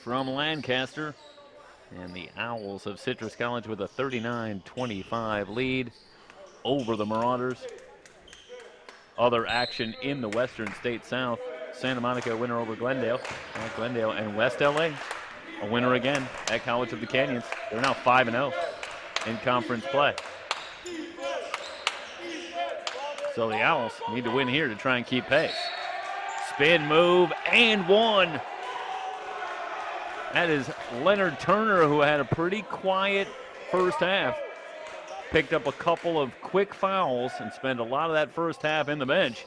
from Lancaster. And the Owls of Citrus College with a 39-25 lead over the Marauders. Other action in the Western State South. Santa Monica a winner over Glendale. Glendale and West LA a winner again at College of the Canyons. They're now 5-0 in conference play. So the Owls need to win here to try and keep pace. Spin move and one. That is Leonard Turner, who had a pretty quiet first half. Picked up a couple of quick fouls and spent a lot of that first half in the bench.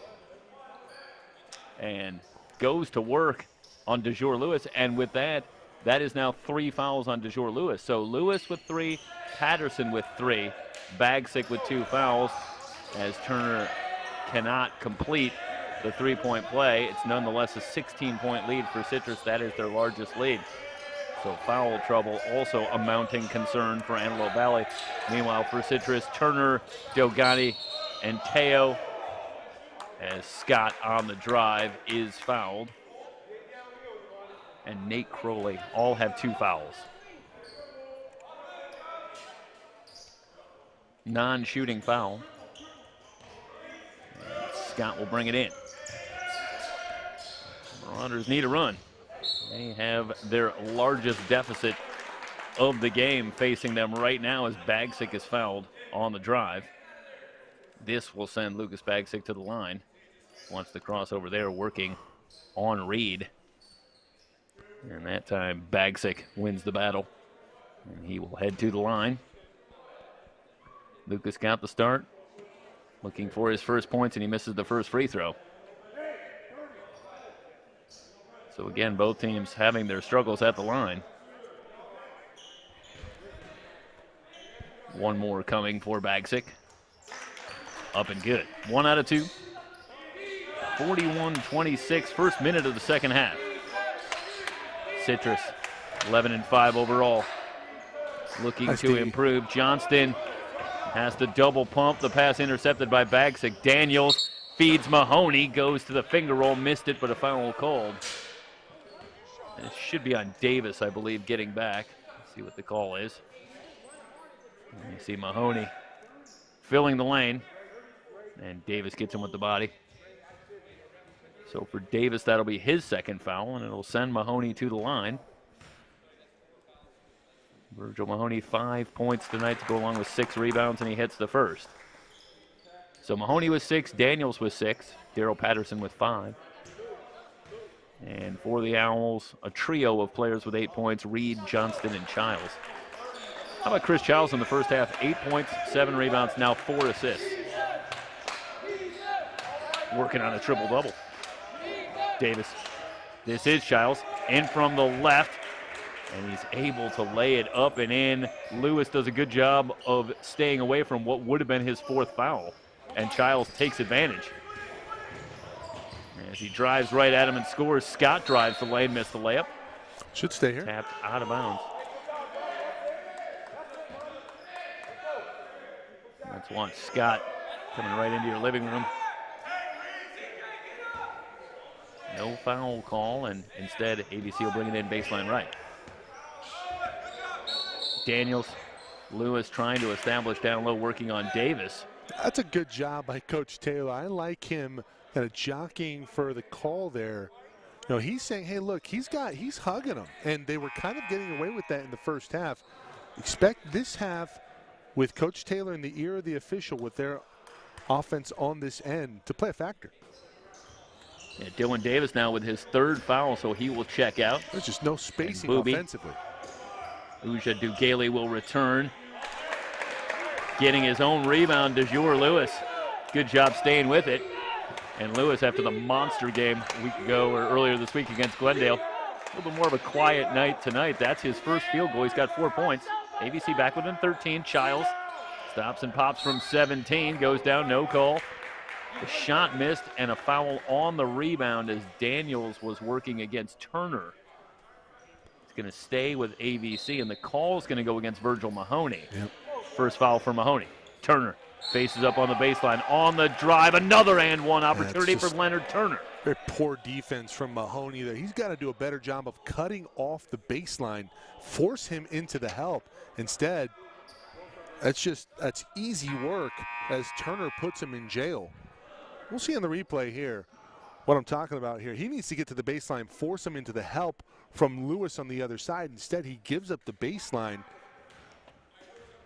And goes to work on DeJour Lewis. And with that, that is now 3 fouls on DeJour Lewis. So Lewis with 3, Patterson with 3, Bagsick with 2 fouls. As Turner cannot complete the 3-point play, it's nonetheless a 16-point lead for Citrus. That is their largest lead. So foul trouble also a mounting concern for Antelope Valley. Meanwhile, for Citrus, Turner, Dogani, and Teo, as Scott on the drive is fouled. And Nate Crowley all have 2 fouls. Non-shooting foul. And Scott will bring it in. Marauders need a run. They have their largest deficit of the game facing them right now as Bagsick is fouled on the drive. This will send Lucas Bagsick to the line. Wants the crossover there, working on Reed. And that time Bagsick wins the battle. And he will head to the line. Lucas got the start. Looking for his first points, and he misses the first free throw. So again, both teams having their struggles at the line. One more coming for Bagsick. Up and good. 1 out of 2. 41-26, first minute of the second half. Citrus 11-5 overall. Looking to improve. Johnston has to double pump. The pass intercepted by Bagsick. Daniels feeds Mahoney, goes to the finger roll, missed it, but a foul called. And it should be on Davis, I believe, getting back. Let's see what the call is. And you see Mahoney filling the lane, and Davis gets him with the body. So for Davis, that'll be his second foul, and it'll send Mahoney to the line. Virgil Mahoney, 5 points tonight to go along with 6 rebounds, and he hits the first. So Mahoney with 6, Daniels with 6, Darrell Patterson with 5. And for the Owls, a trio of players with 8 points, Reed, Johnston, and Childs. How about Chris Childs in the first half? 8 points, 7 rebounds, now 4 assists. Working on a triple-double. Davis. This is Childs. In from the left. And he's able to lay it up and in. Lewis does a good job of staying away from what would have been his 4th foul. And Childs takes advantage. As he drives right at him and scores, Scott drives the lane, missed the layup. Should stay here. Tapped out of bounds. Let's watch Scott coming right into your living room. No foul call, and instead AVC will bring it in baseline right. Daniels, Lewis trying to establish down low, working on Davis. That's a good job by Coach Taylor. I like him kind of jockeying for the call there. You know, he's saying, hey, look, he's hugging them. And they were kind of getting away with that in the first half. Expect this half with Coach Taylor in the ear of the official with their offense on this end to play a factor. Yeah, Dylan Davis now with his 3rd foul, so he will check out. There's just no spacing offensively. Uja Dugaley will return. Getting his own rebound, DeJour Lewis. Good job staying with it. And Lewis, after the monster game a week ago or earlier this week against Glendale, a little bit more of a quiet night tonight. That's his first field goal. He's got 4 points. AVC back within 13. Childs stops and pops from 17. Goes down, no call. The shot missed and a foul on the rebound as Daniels was working against Turner. It's going to stay with AVC, and the call is going to go against Virgil Mahoney. Yep. First foul for Mahoney. Turner faces up on the baseline. On the drive, another and one opportunity for Leonard Turner. Very poor defense from Mahoney there. He's got to do a better job of cutting off the baseline, force him into the help. Instead, that's easy work as Turner puts him in jail. We'll see on the replay here what I'm talking about here. He needs to get to the baseline, force him into the help from Lewis on the other side. Instead, he gives up the baseline.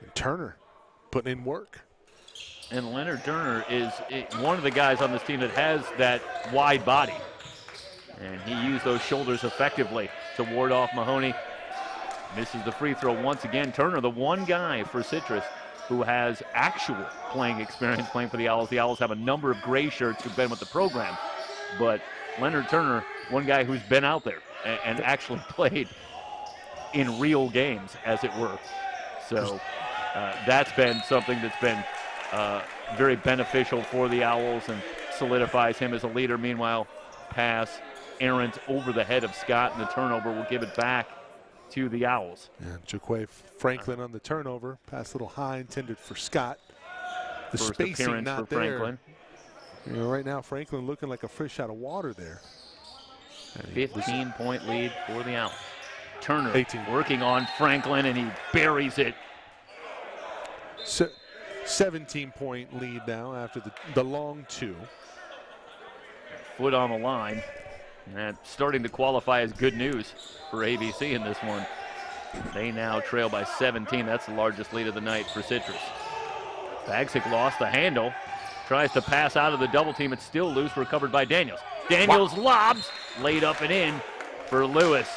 And Turner putting in work. And Leonard Turner is one of the guys on this team that has that wide body. And he used those shoulders effectively to ward off Mahoney. Misses the free throw once again. Turner, the one guy for Citrus who has actual playing experience playing for the Owls. The Owls have a number of gray shirts who've been with the program. But Leonard Turner, one guy who's been out there and actually played in real games, as it were. So that's been something that's been very beneficial for the Owls and solidifies him as a leader. Meanwhile, pass errant over the head of Scott, and the turnover will give it back to the Owls. Yeah, Jaquay Franklin on the turnover. Pass a little high, intended for Scott. The First spacing not for there. Franklin. You know, right now Franklin looking like a fish out of water there. 15-point lead for the Owls. Turner 18. Working on Franklin, and he buries it. 17-point lead now after the long two. Foot on the line. And that's starting to qualify as good news for AVC in this one. They now trail by 17. That's the largest lead of the night for Citrus. Bagsick lost the handle. Tries to pass out of the double team. It's still loose, recovered by Daniels. Daniels lobs, laid up and in for Lewis.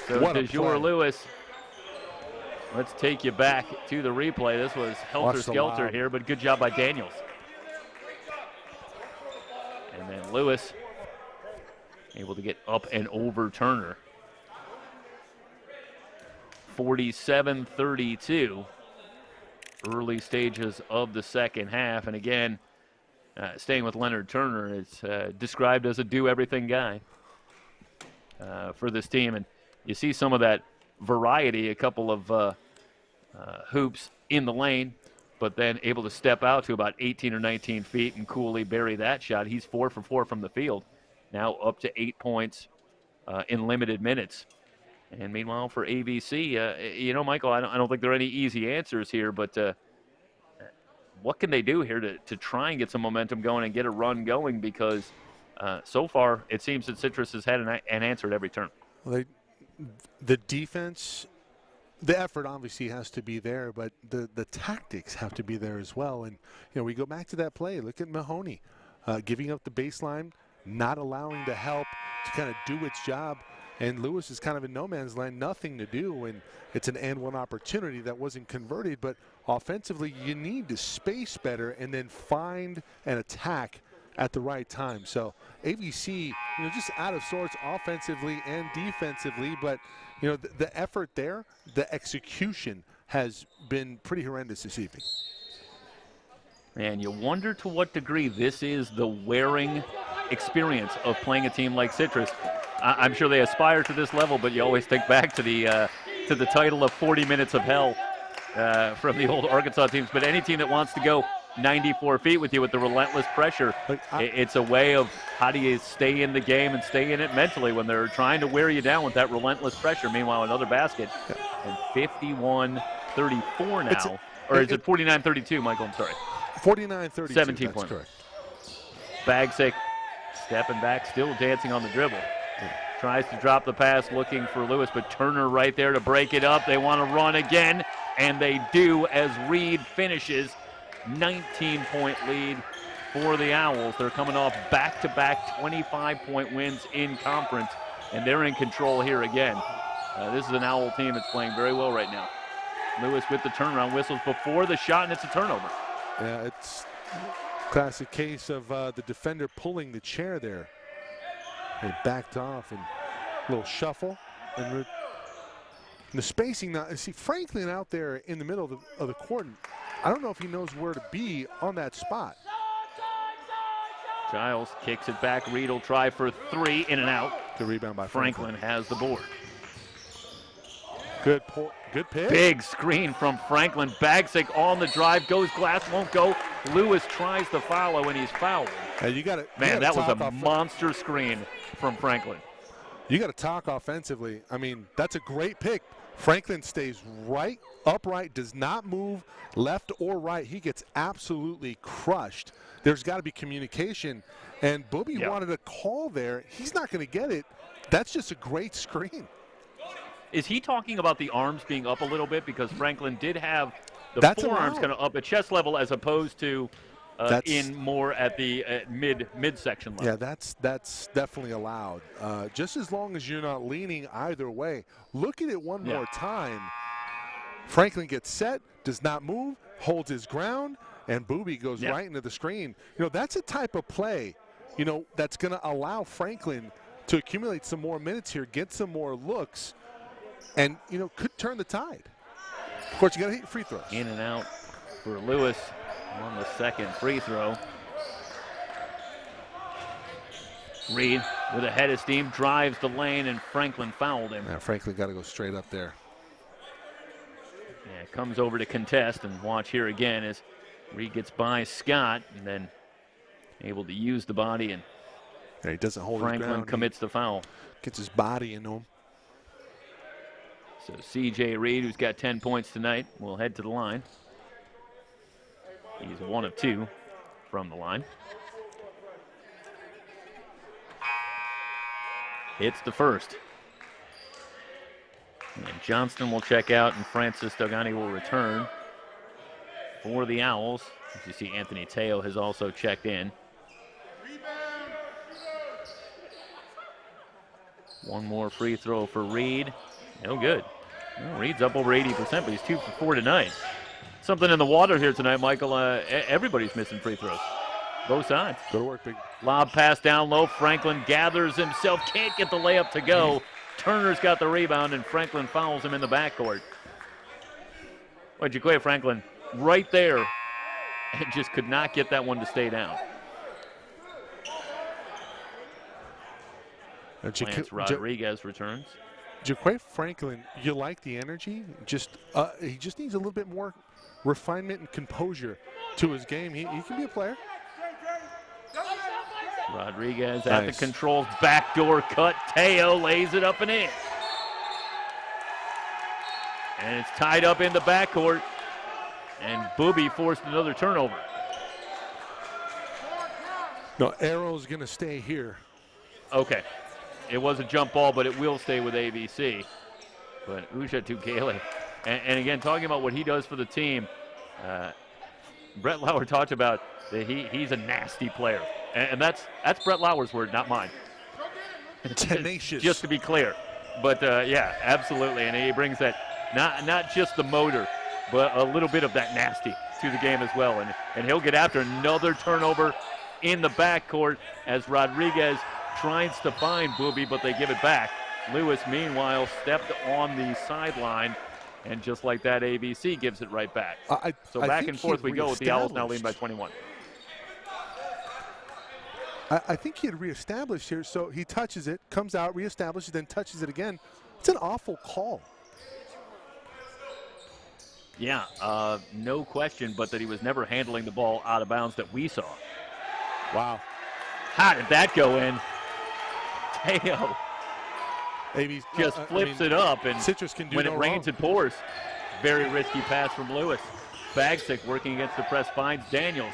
So DeJour Lewis. Let's take you back to the replay. This was helter-skelter here, but good job by Daniels. And then Lewis able to get up and over Turner. 47-32. Early stages of the second half. And again, staying with Leonard Turner, is described as a do-everything guy for this team. And you see some of that variety, a couple of hoops in the lane, but then able to step out to about 18 or 19 feet and coolly bury that shot. He's 4 for 4 from the field, now up to 8 points in limited minutes. And meanwhile, for AVC, you know, Michael, I don't think there are any easy answers here, but what can they do here to try and get some momentum going and get a run going? Because so far, it seems that Citrus has had an answer at every turn. Well, the defense, the effort obviously has to be there, but the tactics have to be there as well. And, you know, we go back to that play. Look at Mahoney giving up the baseline, not allowing the help to kind of do its job. And Lewis is kind of in no man's land, nothing to do, and it's an and one opportunity that wasn't converted. But offensively, you need to space better and then find an attack at the right time. So AVC, you know, just out of sorts offensively and defensively, but you know, the effort there, the execution has been pretty horrendous this evening. And you wonder to what degree this is the wearing experience of playing a team like Citrus. I'm sure they aspire to this level, but you always think back to the title of 40 Minutes of Hell from the old Arkansas teams. But any team that wants to go 94 feet with you with the relentless pressure, it's a way of how do you stay in the game and stay in it mentally when they're trying to wear you down with that relentless pressure. Meanwhile, another basket, and 51-34 now. Or is it 49-32, Michael? I'm sorry. 49-32, 17 that's points. correct. Bagsick stepping back, still dancing on the dribble. Tries to drop the pass, looking for Lewis, but Turner right there to break it up. They want to run again, and they do as Reed finishes. 19-point lead for the Owls. They're coming off back-to-back 25-point wins in conference, and they're in control here again. This is an Owl team that's playing very well right now. Lewis with the turnaround whistles before the shot, and it's a turnover. Yeah, it's classic case of the defender pulling the chair there. They backed off and a little shuffle. And the spacing now, see Franklin out there in the middle of the court. I don't know if he knows where to be on that spot. Giles kicks it back. Reed will try for three, in and out. The rebound by Franklin has the board. Good pick. Big screen from Franklin. Bagsick on the drive, goes glass, won't go. Lewis tries to follow, and he's fouled. You got Man, that was a monster screen from Franklin. You got to talk offensively. I mean, that's a great pick. Franklin stays right, upright, does not move left or right. He gets absolutely crushed. There's got to be communication. And Booby wanted a call there. He's not going to get it. That's just a great screen. Is he talking about the arms being up a little bit? Because Franklin did have the forearms kind of up at chest level as opposed to in more at the midsection level. Yeah, that's definitely allowed. Just as long as you're not leaning either way. Look at it one more time. Franklin gets set, does not move, holds his ground, and Booby goes right into the screen. You know, that's a type of play, you know, that's going to allow Franklin to accumulate some more minutes here, get some more looks, and, you know, could turn the tide. Of course, you got to hit your free throws. In and out for Lewis on the second free throw. Reed with a head of steam drives the lane, and Franklin fouled him. Yeah, Franklin got to go straight up there. Yeah, comes over to contest, and watch here again as Reed gets by Scott, and then able to use the body, and he doesn't hold Franklin his ground. Commits the foul. Gets his body into him. So C.J. Reed, who's got 10 points tonight, will head to the line. He's 1 of 2 from the line. Hits the first. And Johnston will check out, and Francis Dogani will return for the Owls. As you see, Anthony Teo has also checked in. One more free throw for Reed. No good. Well, Reed's up over 80%, but he's 2 for 4 tonight. Something in the water here tonight, Michael. Everybody's missing free throws. Both sides. Go to work, big. Lob pass down low. Franklin gathers himself. Can't get the layup to go. Turner's got the rebound, and Franklin fouls him in the backcourt. Well, Jaquay Franklin right there and just could not get that one to stay down. Lance Rodriguez returns. Jaquay Franklin, you like the energy. He just needs a little bit more refinement and composure to his game. He can be a player. Rodriguez at the controls, backdoor cut. Teo lays it up and in. And it's tied up in the backcourt. And Booby forced another turnover. No, Arrow's going to stay here. Okay. It was a jump ball, but it will stay with AVC. But Usha Tukele. And again, talking about what he does for the team, Brett Lauer talked about that he's a nasty player. And that's Brett Lauer's word, not mine. Tenacious. Just to be clear. But, yeah, absolutely. And he brings that, not just the motor, but a little bit of that nasty to the game as well. And he'll get after another turnover in the backcourt as Rodriguez tries to find Booby, but they give it back. Lewis, meanwhile, stepped on the sideline, and just like that, AVC gives it right back. So back and forth we go with the Owls now leading by 21. I think he had reestablished here, so he touches it, comes out, reestablishes, then touches it again. It's an awful call. Yeah, no question, but that he was never handling the ball out of bounds that we saw. Wow. How did that go in? Teo just flips it up, and Citrus can do when no it rains, wrong. it pours. Very risky pass from Lewis. Bagstick working against the press finds Daniels.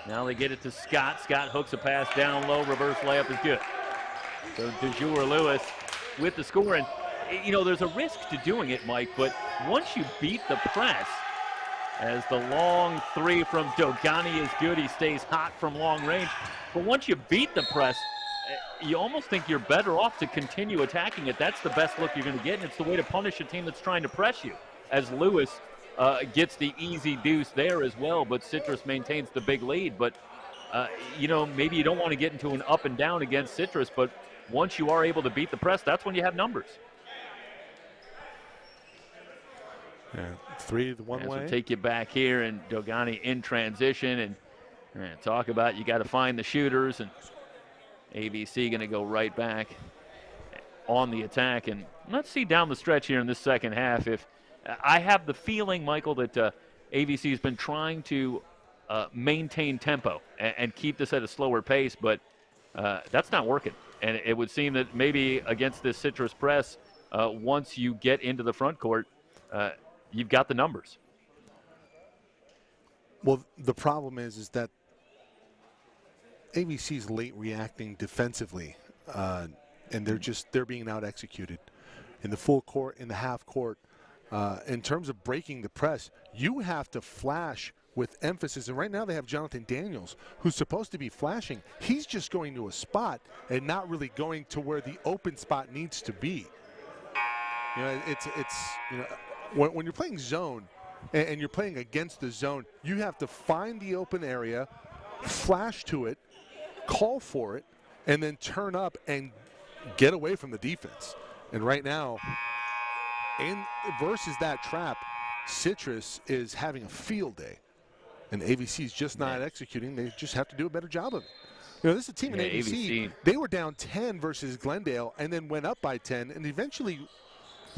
Now they get it to Scott. Scott hooks a pass down low. Reverse layup is good. So DeJour Lewis with the score. And, you know, there's a risk to doing it, Mike, but once you beat the press, as the long three from Dogani is good, he stays hot from long range. But once you beat the press, you almost think you're better off to continue attacking it. That's the best look you're going to get, and it's the way to punish a team that's trying to press you. As Lewis gets the easy deuce there as well, but Citrus maintains the big lead. But, you know, maybe you don't want to get into an up and down against Citrus, but once you are able to beat the press, that's when you have numbers. Yeah, three the one way. We'll take you back here, and Dogani in transition, and talk about you got to find the shooters, and AVC going to go right back on the attack. And let's see down the stretch here in this second half if I have the feeling, Michael, that AVC has been trying to maintain tempo and keep this at a slower pace, but that's not working. And it would seem that maybe against this Citrus press, once you get into the front court, you've got the numbers. Well, the problem is that AVC's late reacting defensively, and they're being out executed in the full court, in the half court. In terms of breaking the press, you have to flash with emphasis. And right now they have Jonathan Daniels, who's supposed to be flashing. He's just going to a spot and not really going to where the open spot needs to be. You know, it's you know, when you're playing zone and you're playing against the zone, you have to find the open area, flash to it, call for it, and then turn up and get away from the defense. And right now, versus that trap, Citrus is having a field day. And AVC is just not executing. They just have to do a better job of it. You know, this is a team in AVC. They were down 10 versus Glendale and then went up by 10 and eventually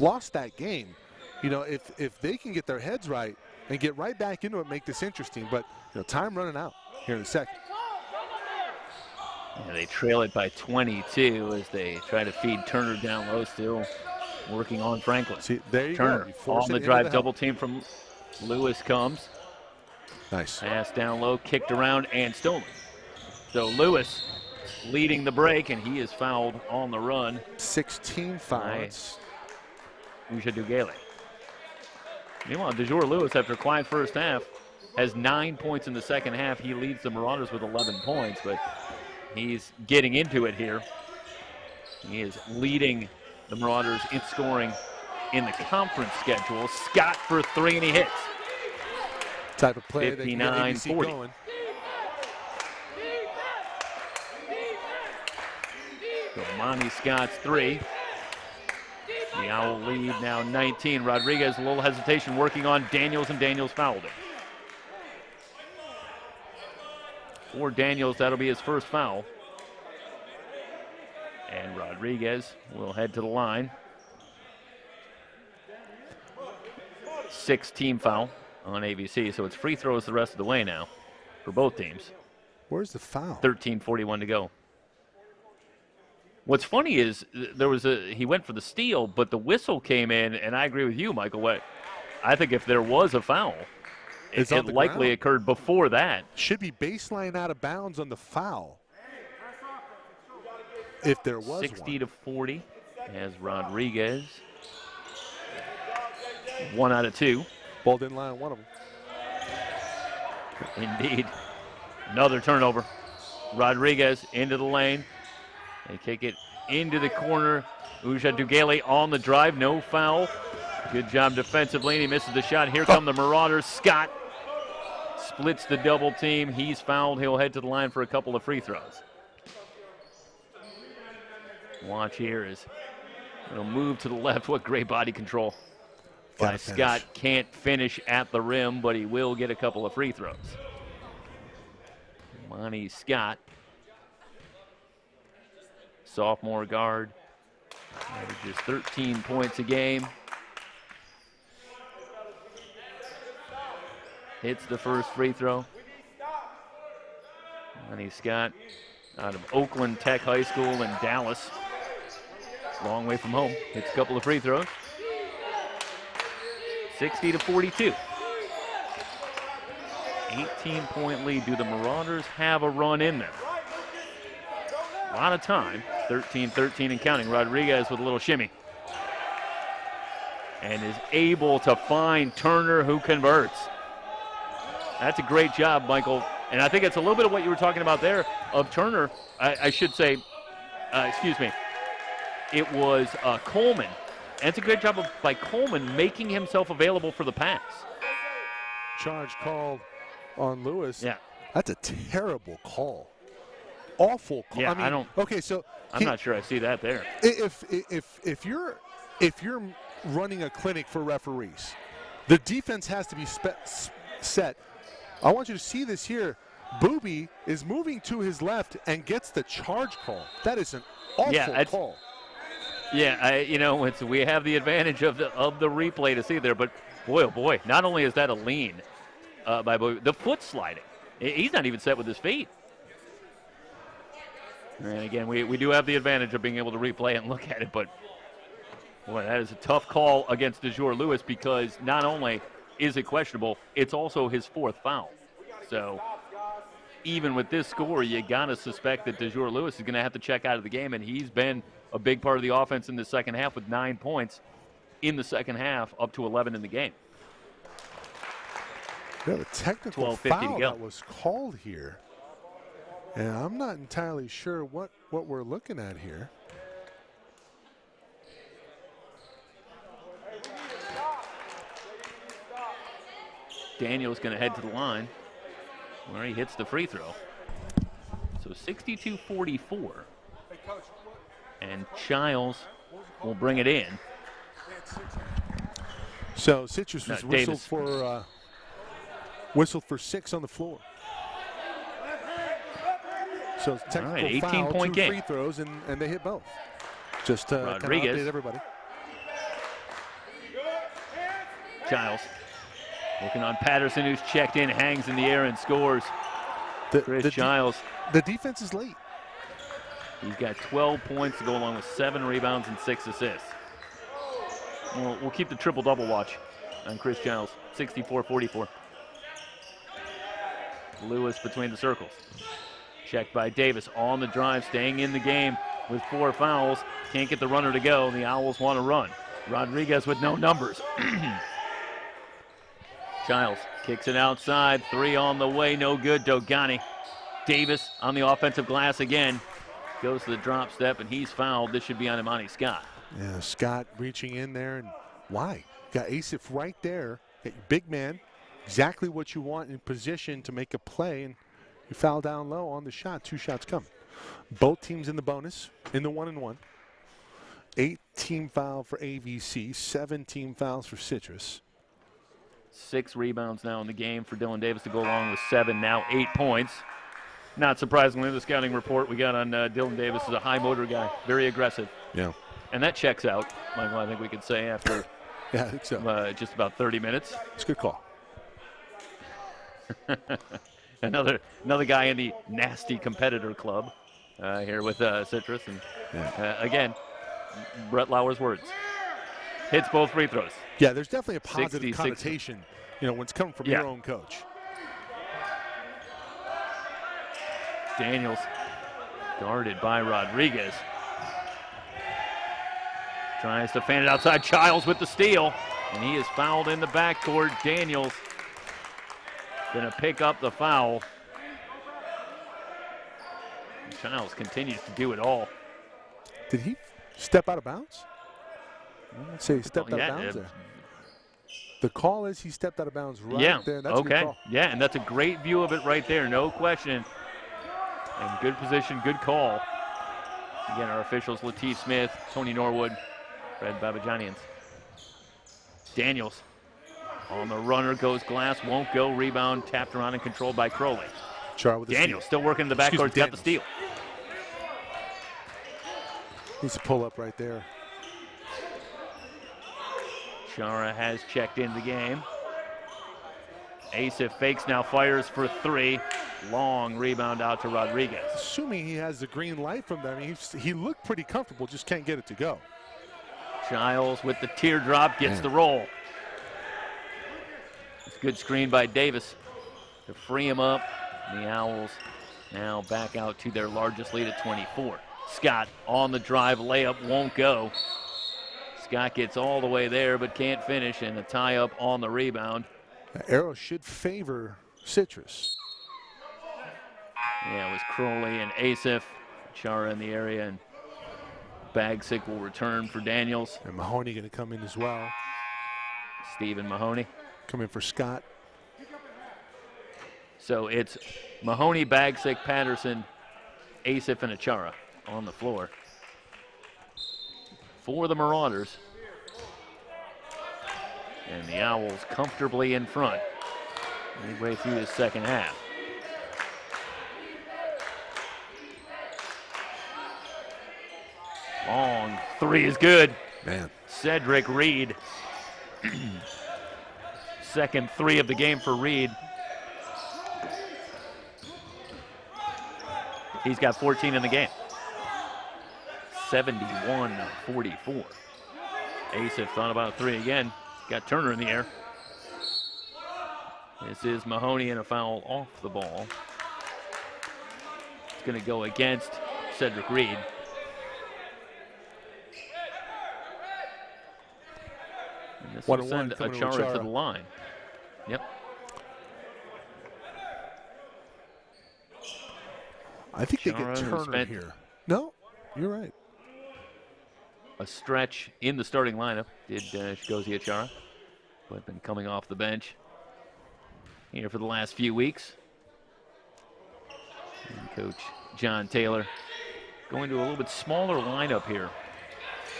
lost that game. You know, if they can get their heads right and get right back into it, make this interesting. But, you know, time running out here in a second. Yeah, they trail it by 22 as they try to feed Turner down low, still working on Franklin. See, there you Turner go. on the drive, double team from Lewis comes. Nice. Pass down low, kicked around, and stolen. So Lewis leading the break, and he is fouled on the run. 16 fouls. Uja Dugele. Meanwhile, DeJour Lewis, after a quiet first half, has 9 points in the second half. He leads the Marauders with 11 points, but he's getting into it here. He is leading the Marauders in scoring in the conference schedule. Scott for three, and he hits. Type of play that can get AVC going. So Monty Scott's three. The Owl lead now 19. Rodriguez, a little hesitation working on Daniels, and Daniels fouled him. For Daniels, that'll be his first foul. And Rodriguez will head to the line. 6th team foul on AVC, so it's free throws the rest of the way now for both teams. Where's the foul? 13:41 to go. What's funny is he went for the steal, but the whistle came in, and I agree with you, Michael. I think if there was a foul, it likely occurred before that. Should be baseline out of bounds on the foul. If there was 60 to 40 as Rodriguez. 1 out of 2. Ball didn't lie on one of them. Indeed. Another turnover. Rodriguez into the lane. They kick it into the corner. Uja Dugele on the drive. No foul. Good job defensively. He misses the shot. Here come the Marauders. Scott splits the double team. He's fouled. He'll head to the line for a couple of free throws. Watch here as it'll move to the left. What great body control by Scott. Can't finish at the rim, but he will get a couple of free throws. Monty Scott, sophomore guard, averages 13 points a game. Hits the first free throw. Monty Scott out of Oakland Tech High School in Dallas. Long way from home. Hits a couple of free throws. 60 to 42. 18-point lead. Do the Marauders have a run in there? A lot of time. 13-13 and counting. Rodriguez with a little shimmy. And is able to find Turner, who converts. That's a great job, Michael. And I think it's a little bit of what you were talking about there of Turner. I should say, excuse me. It was Coleman. And it's a great job by Coleman making himself available for the pass. Charge called on Lewis. Yeah. That's a terrible call. Awful call. Yeah, I mean, okay, so I'm not sure I see that there. If you're running a clinic for referees, the defense has to be set. I want you to see this here. Booby is moving to his left and gets the charge call. That is an awful call. Yeah, we have the advantage of the replay to see there, but boy, oh boy, not only is that a lean by Booby, the foot sliding. He's not even set with his feet. And again, we do have the advantage of being able to replay and look at it, but boy, that is a tough call against DeJour Lewis because not only is it questionable, it's also his 4th foul. So even with this score, you got to suspect that DeJour Lewis is going to have to check out of the game, and he's been a big part of the offense in the second half with 9 points in the second half, up to 11 in the game. We have a technical foul that was called here. And I'm not entirely sure what we're looking at here. Daniels going to head to the line where he hits the free throw. So 62-44. And Childs will bring it in. So Citrus was whistled for 6 on the floor. So it's technical right, 18-point foul, 2 game. free throws, and they hit both. Just to kind of update everybody. Childs working on Patterson, who's checked in, hangs in the air, and scores. Chris Childs. The defense is late. He's got 12 points to go along with 7 rebounds and 6 assists. We'll keep the triple-double watch on Chris Childs, 64-44. Lewis between the circles. Checked by Davis on the drive, staying in the game with 4 fouls. Can't get the runner to go. The Owls want to run. Rodriguez with no numbers. Childs kicks it outside. 3 on the way, no good. Dogani. Davis on the offensive glass again. Goes to the drop step, and he's fouled. This should be on Imani Scott. Yeah, Scott reaching in there, and why? Got Asif right there. Got your big man, exactly what you want in position to make a play, and you foul down low on the shot. 2 shots come. Both teams in the bonus, in the 1-and-1. 8-team foul for AVC, 7-team fouls for Citrus. 6 rebounds now in the game for Dylan Davis to go along with 7, now 8 points. Not surprisingly, the scouting report we got on Dylan Davis is a high motor guy, very aggressive. Yeah. And that checks out, Michael, I think we could say after yeah, I think so. Just about 30 minutes. It's a good call. Another guy in the nasty competitor club here with Citrus. And again, Brett Lauer's words. Hits both free throws. Yeah, there's definitely a positive connotation, when it's coming from your own coach. Daniels guarded by Rodriguez. Tries to fan it outside. Childs with the steal, and he is fouled in the backcourt. Daniels going to pick up the foul. Childs continues to do it all. Did he step out of bounds? I'd say he stepped out of bounds there. The call is he stepped out of bounds right there. That's a good call. Yeah, and that's a great view of it right there, no question. And good position, good call. Again, our officials, Lateef Smith, Tony Norwood, Fred Babajanians. Daniels on the runner, goes glass, won't go, rebound, tapped around and controlled by Crowley. Daniels still working in the backcourt, got the steal. Needs to pull up right there. Chara has checked in the game. Asif fakes, now fires for 3. Long rebound out to Rodriguez. Assuming he has the green light from them, he looked pretty comfortable, just can't get it to go. Childs with the teardrop, gets the roll. It's a good screen by Davis to free him up. The Owls now back out to their largest lead at 24. Scott on the drive, layup won't go. Scott gets all the way there but can't finish, and the tie up on the rebound. The arrow should favor Citrus. Yeah, it was Crowley and Asif. Chara in the area, and Bagsick will return for Daniels. And Mahoney going to come in as well. Stephen Mahoney. Come in for Scott. So it's Mahoney, Bagsick, Patterson, Asif, and Achara on the floor for the Marauders. And the Owls comfortably in front midway through the second half. Long 3 is good. Man. Cedric Reed. Second 3 of the game for Reed. He's got 14 in the game. 71-44. Asif thought about a three again. Got Turner in the air. This is Mahoney and a foul off the ball. It's going to go against Cedric Reed. And this will send Achara to the line. Yep. I think they get Turner here. No, you're right. A stretch in the starting lineup did Chigozie Achara, but been coming off the bench here for the last few weeks. And Coach John Taylor going to a little bit smaller lineup here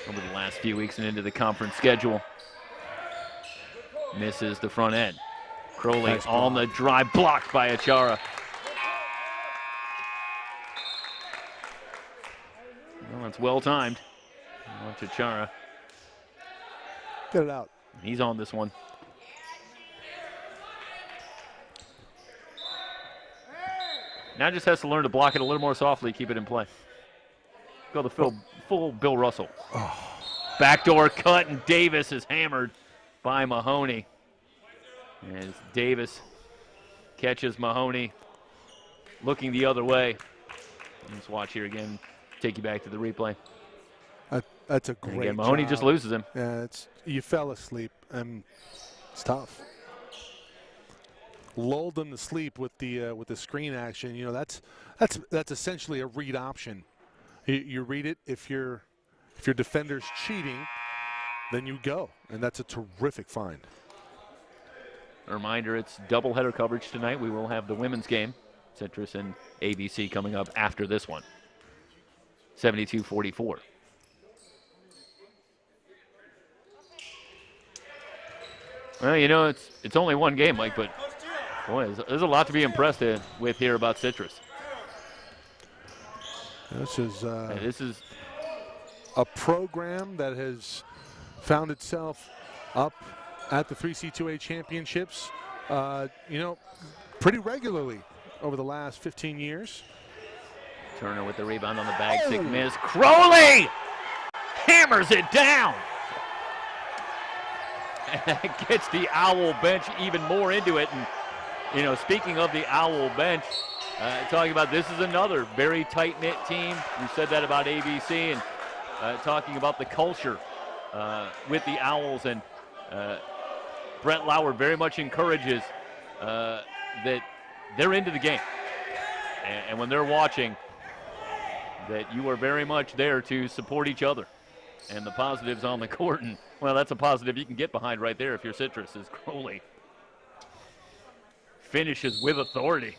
over the last few weeks and into the conference schedule. Misses the front end. Crowley nice on the drive, blocked by Achara. Well, it's well timed. Watch Achara. Get it out. He's on this one. Now just has to learn to block it a little more softly, keep it in play. Go the full Bill Russell. Oh. Backdoor cut, and Davis is hammered by Mahoney. As Davis catches Mahoney looking the other way. Let's watch here again. Take you back to the replay. That's a great again, Mahoney job. Just loses him. Yeah, you fell asleep, and it's tough. Lulled him to sleep with the screen action. You know, that's essentially a read option. You read it. If your defender's cheating, then you go, and that's a terrific find. A reminder, it's doubleheader coverage tonight. We will have the women's game, Citrus and AVC, coming up after this one. 72-44. Well, you know, it's only one game, Mike, but boy, there's a lot to be impressed with here about Citrus. This is a program that has found itself up at the 3C2A championships, you know, pretty regularly over the last 15 years. Turner with the rebound on the bag, stick miss. Crowley hammers it down. And that gets the Owl bench even more into it. And, you know, speaking of the Owl bench, talking about this is another very tight-knit team. We said that about AVC, and talking about the culture with the Owls. And Brett Lauer very much encourages that they're into the game. And when they're watching, that you are very much there to support each other. And the positives on the court, and well, that's a positive you can get behind right there if you're Citrus, as Crowley finishes with authority.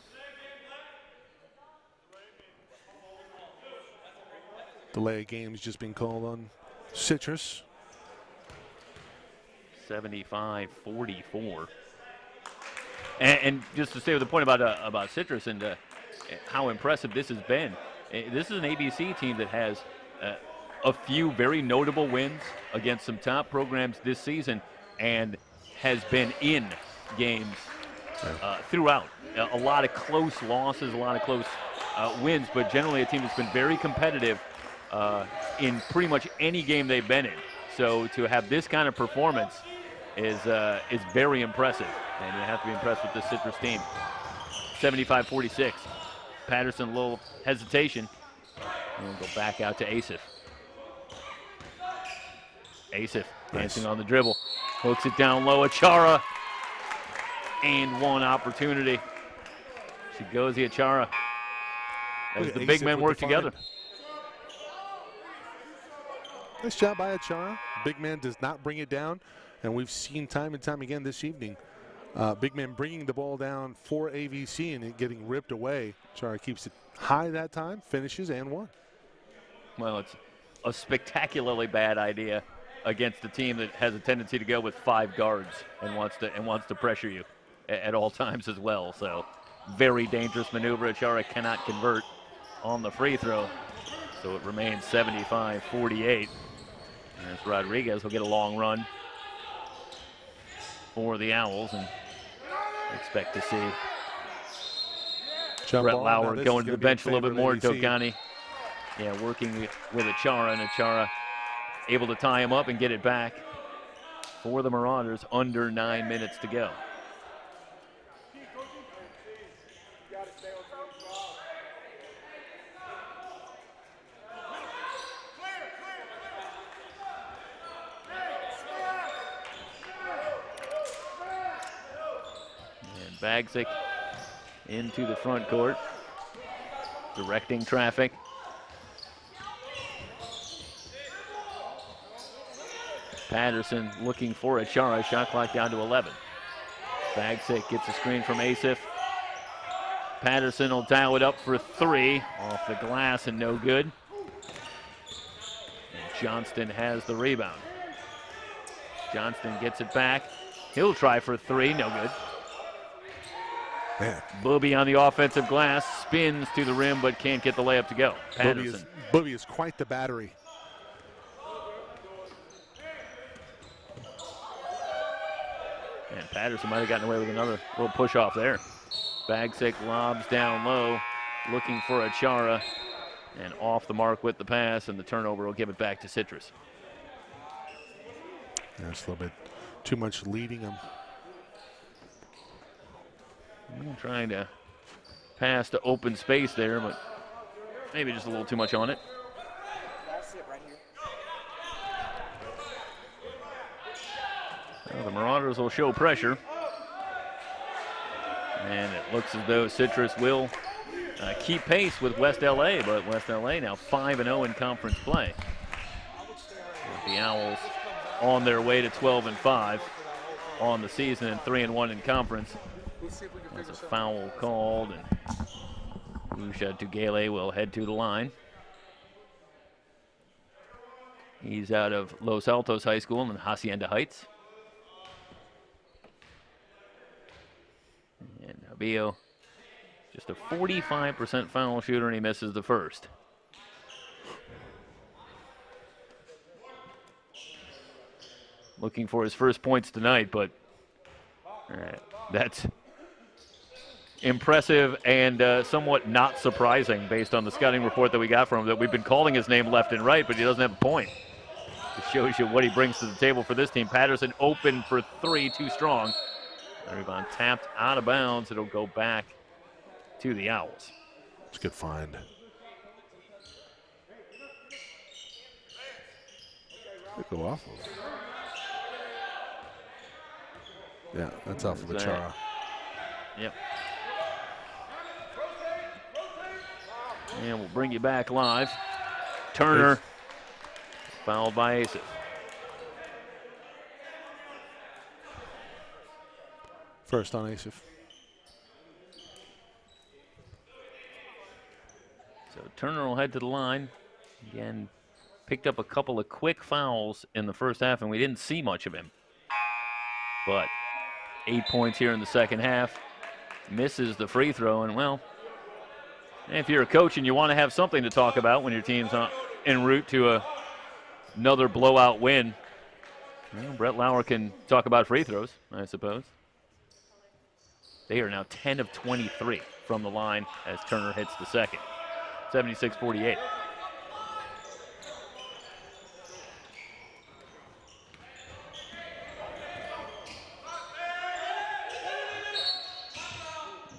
Delay of game's just been called on Citrus. 75-44. And just to stay with the point about Citrus and how impressive this has been, this is an ABC team that has a few very notable wins against some top programs this season and has been in games throughout. A lot of close losses, a lot of close wins, but generally a team that's been very competitive in pretty much any game they've been in. So to have this kind of performance is very impressive, and you have to be impressed with this Citrus team. 75-46. Patterson, a little hesitation. And we'll go back out to Asif. Asif dancing on the dribble. Hooks it down low. Achara. And one opportunity. Chigozie Achara. As the big men work together. Nice job by Achara. Big man does not bring it down. And we've seen time and time again this evening, big man bringing the ball down for AVC and it getting ripped away. Achara keeps it high that time, finishes, and one. Well, it's a spectacularly bad idea against a team that has a tendency to go with 5 guards and wants to pressure you at all times as well. So very dangerous maneuver. Achara cannot convert on the free throw. So it remains 75-48. As Rodriguez will get a long run for the Owls, and expect to see Brett Lauer going to the bench a little bit more. Dogani, yeah, working with Achara, and Achara able to tie him up and get it back for the Marauders. Under 9 minutes to go. And Bagsick into the front court, directing traffic. Patterson looking for Achara. Shot clock down to 11. Bagsick gets a screen from Asif. Patterson will dial it up for 3. Off the glass and no good. And Johnston has the rebound. Johnston gets it back. He'll try for 3. No good. Man. Booby on the offensive glass. Spins to the rim but can't get the layup to go. Patterson. Booby is quite the battery. And Patterson might have gotten away with another little push off there. Bagsick lobs down low, looking for Achara, and off the mark with the pass, and the turnover will give it back to Citrus. That's a little bit too much leading him. Trying to pass to open space there, but maybe just a little too much on it. Well, the Marauders will show pressure. And it looks as though Citrus will keep pace with West LA, but West LA now 5-0 in conference play. With the Owls on their way to 12-5 on the season and 3-1 in conference. There's a foul called, and Usha Tugele will head to the line. He's out of Los Altos High School in Hacienda Heights. And Javillo, just a 45% foul shooter, and he misses the first. Looking for his first points tonight, but that's impressive and somewhat not surprising based on the scouting report that we got from him, that we've been calling his name left and right, but he doesn't have a point. It shows you what he brings to the table for this team. Patterson open for 3, too strong. Rebound tapped out of bounds. It'll go back to the Owls. It's a good find. Could go off of. Yeah, that's off of Achara. Yep. And we'll bring you back live. Turner fouled by Asif. First on Asif. So Turner will head to the line. Again, picked up a couple of quick fouls in the first half, and we didn't see much of him. But 8 points here in the second half. Misses the free throw, and well, if you're a coach and you want to have something to talk about when your team's en route to another blowout win, well, Brett Lauer can talk about free throws, I suppose. They are now 10 of 23 from the line as Turner hits the second. 76-48.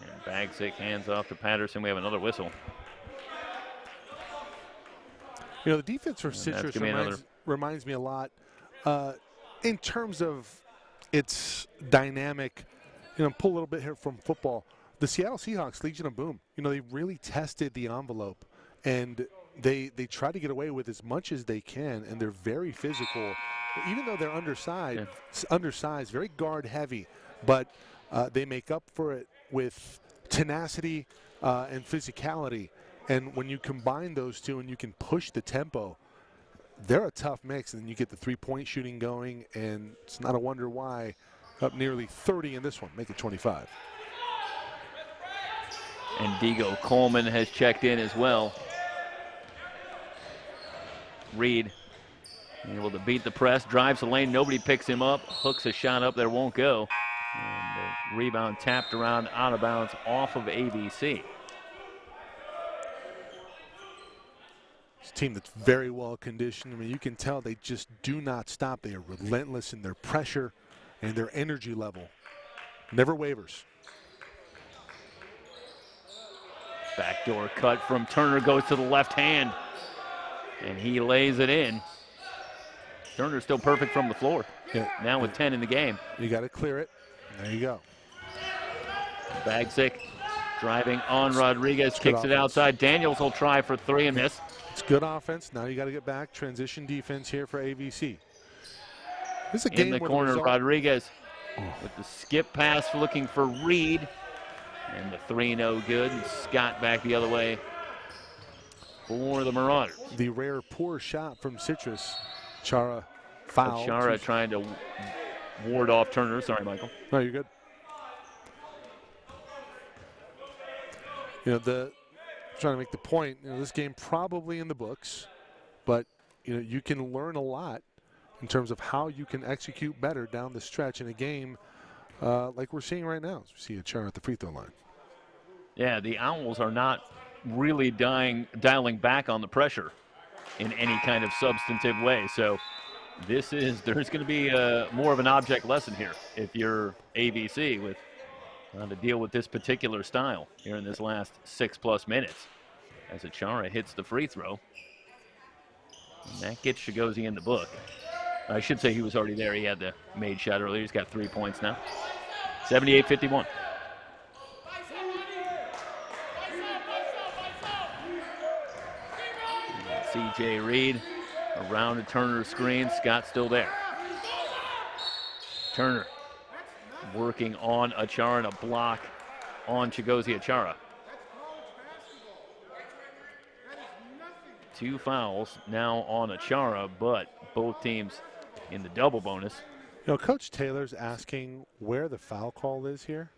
And Bagsick hands off to Patterson. We have another whistle. You know, the defense for Citrus reminds me a lot in terms of its dynamic. You know, pull a little bit here from football. The Seattle Seahawks, Legion of Boom, you know, they really tested the envelope, and they try to get away with as much as they can, and they're very physical. Even though they're undersized, very guard heavy, but they make up for it with tenacity and physicality. And when you combine those two and you can push the tempo, they're a tough mix, and then you get the three-point shooting going, and it's not a wonder why up nearly 30 in this one, make it 25. And Digo Coleman has checked in as well. Reed able to beat the press, drives the lane, nobody picks him up, hooks a shot up there, won't go. And the rebound tapped around out of bounds off of AVC. team that's very well conditioned. I mean, you can tell they just do not stop. They are relentless in their pressure and their energy level. Never wavers. Backdoor cut from Turner goes to the left hand, and he lays it in. Turner's still perfect from the floor. Yeah. Now with 10 in the game. You got to clear it. There you go. Bagsick driving on Rodriguez, kicks it outside. Daniels will try for three and miss. It's good offense. Now you got to get back. Transition defense here for AVC. This is a game in the corner, Rodriguez with the skip pass looking for Reed. And the three no good. And Scott back the other way for the Marauders. The rare poor shot from Citrus. Chara foul. Chara trying to ward off Turner. Sorry, Michael. No, you're good. You know, trying to make the point, you know, this game probably in the books, but you know, you can learn a lot in terms of how you can execute better down the stretch in a game like we're seeing right now. We see a Chara at the free throw line. Yeah, the Owls are not really dialing back on the pressure in any kind of substantive way. So there's going to be more of an object lesson here if you're AVC with to deal with this particular style here in this last 6+ minutes. As Achara hits the free throw. And that gets Chigozie in the book. I should say he was already there. He had the made shot earlier. He's got 3 points now. 78-51. C.J. Reed around the Turner screen. Scott still there. Turner working on Achara and a block on Chigozie Achara. 2 fouls now on Achara, but both teams in the double bonus. You know, Coach Taylor's asking where the foul call is here.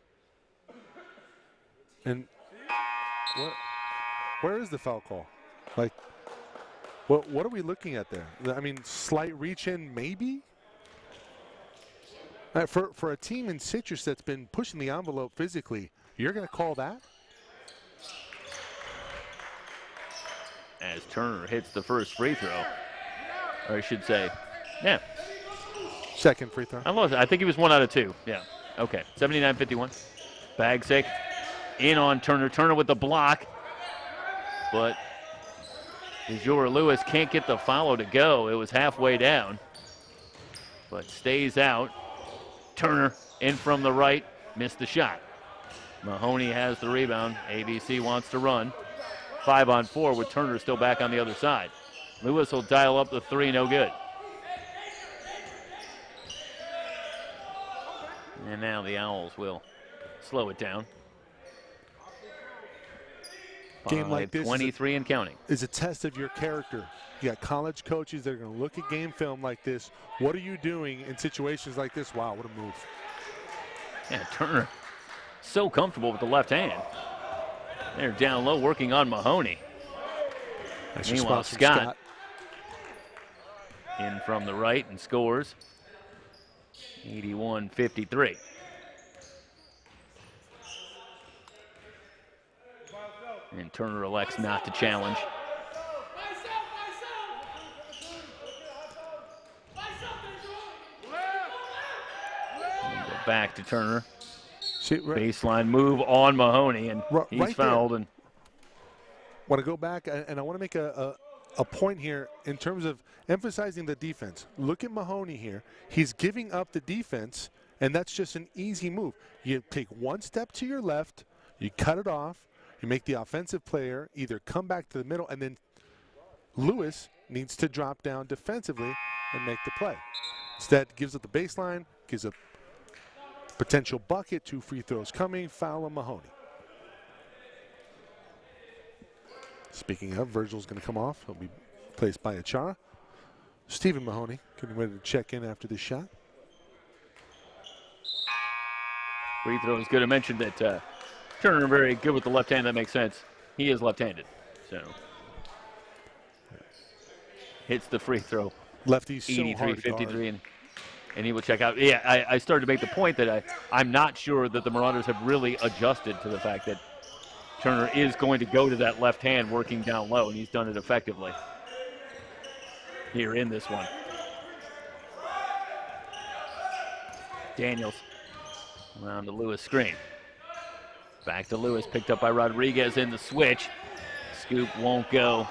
And where is the foul call? Like, what are we looking at there? I mean, slight reach in, maybe? For a team in Citrus that's been pushing the envelope physically, you're going to call that? As Turner hits the first free throw, or I should say, yeah. Second free throw. I think he was 1 out of 2. Yeah. Okay. 79-51. Bagsick in on Turner. Turner with the block, but Jura Lewis can't get the follow to go. It was halfway down, but stays out. Turner in from the right, missed the shot. Mahoney has the rebound. AVC wants to run. 5-on-4 with Turner still back on the other side. Lewis will dial up the 3, no good. And now the Owls will slow it down. Game like this 23 and counting. Is a test of your character. You got college coaches that are going to look at game film like this. What are you doing in situations like this? Wow, what a move. Yeah, Turner so comfortable with the left hand. They're down low working on Mahoney. Nice. Meanwhile, Scott in from the right and scores. 81-53. And Turner elects not to challenge. And go back to Turner. Baseline move on Mahoney, and he's right fouled. And want to go back, and I want to make a point here in terms of emphasizing the defense. Look at Mahoney here. He's giving up the defense, and that's just an easy move. You take 1 step to your left, you cut it off, you make the offensive player either come back to the middle, and then Lewis needs to drop down defensively and make the play. Instead, gives up the baseline, gives up potential bucket, 2 free throws coming, foul on Mahoney. Speaking of, Virgil's going to come off. He'll be placed by Achara. Stephen Mahoney getting ready to check in after this shot. Free throw is good. I mentioned that Turner very good with the left hand. That makes sense. He is left-handed, so hits the free throw. Lefty's so hard to guard. 83-53, and he will check out. Yeah, I started to make the point that I'm not sure that the Marauders have really adjusted to the fact that Turner is going to go to that left hand working down low, and he's done it effectively. here in this one. Daniels around the Lewis screen. Back to Lewis, picked up by Rodriguez in the switch. Scoop won't go,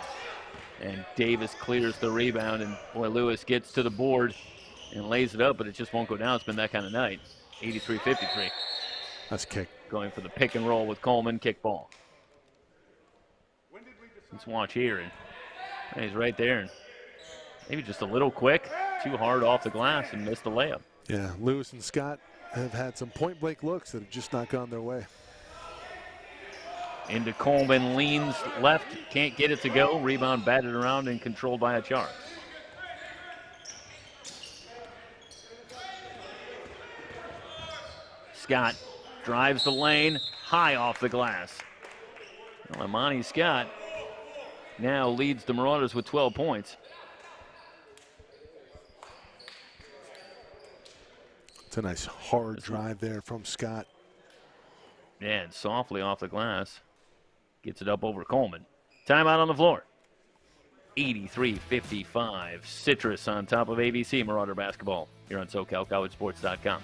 and Davis clears the rebound, and boy, Lewis gets to the board and lays it up, but it just won't go down. It's been that kind of night. 83-53. That's kick. Going for the pick and roll with Coleman, kick ball. Let's watch here, and he's right there. And maybe just a little quick, too hard off the glass and missed the layup. Yeah, Lewis and Scott have had some point-blank looks that have just not gone their way. Into Coleman, leans left, can't get it to go. Rebound batted around and controlled by Achar. Scott drives the lane, high off the glass. Well, Imani Scott now leads the Marauders with 12 points. It's a nice hard drive there from Scott. Yeah, and softly off the glass. Gets it up over Coleman. Timeout on the floor. 83-55. Citrus on top of AVC Marauder basketball here on SoCalCollegeSports.com.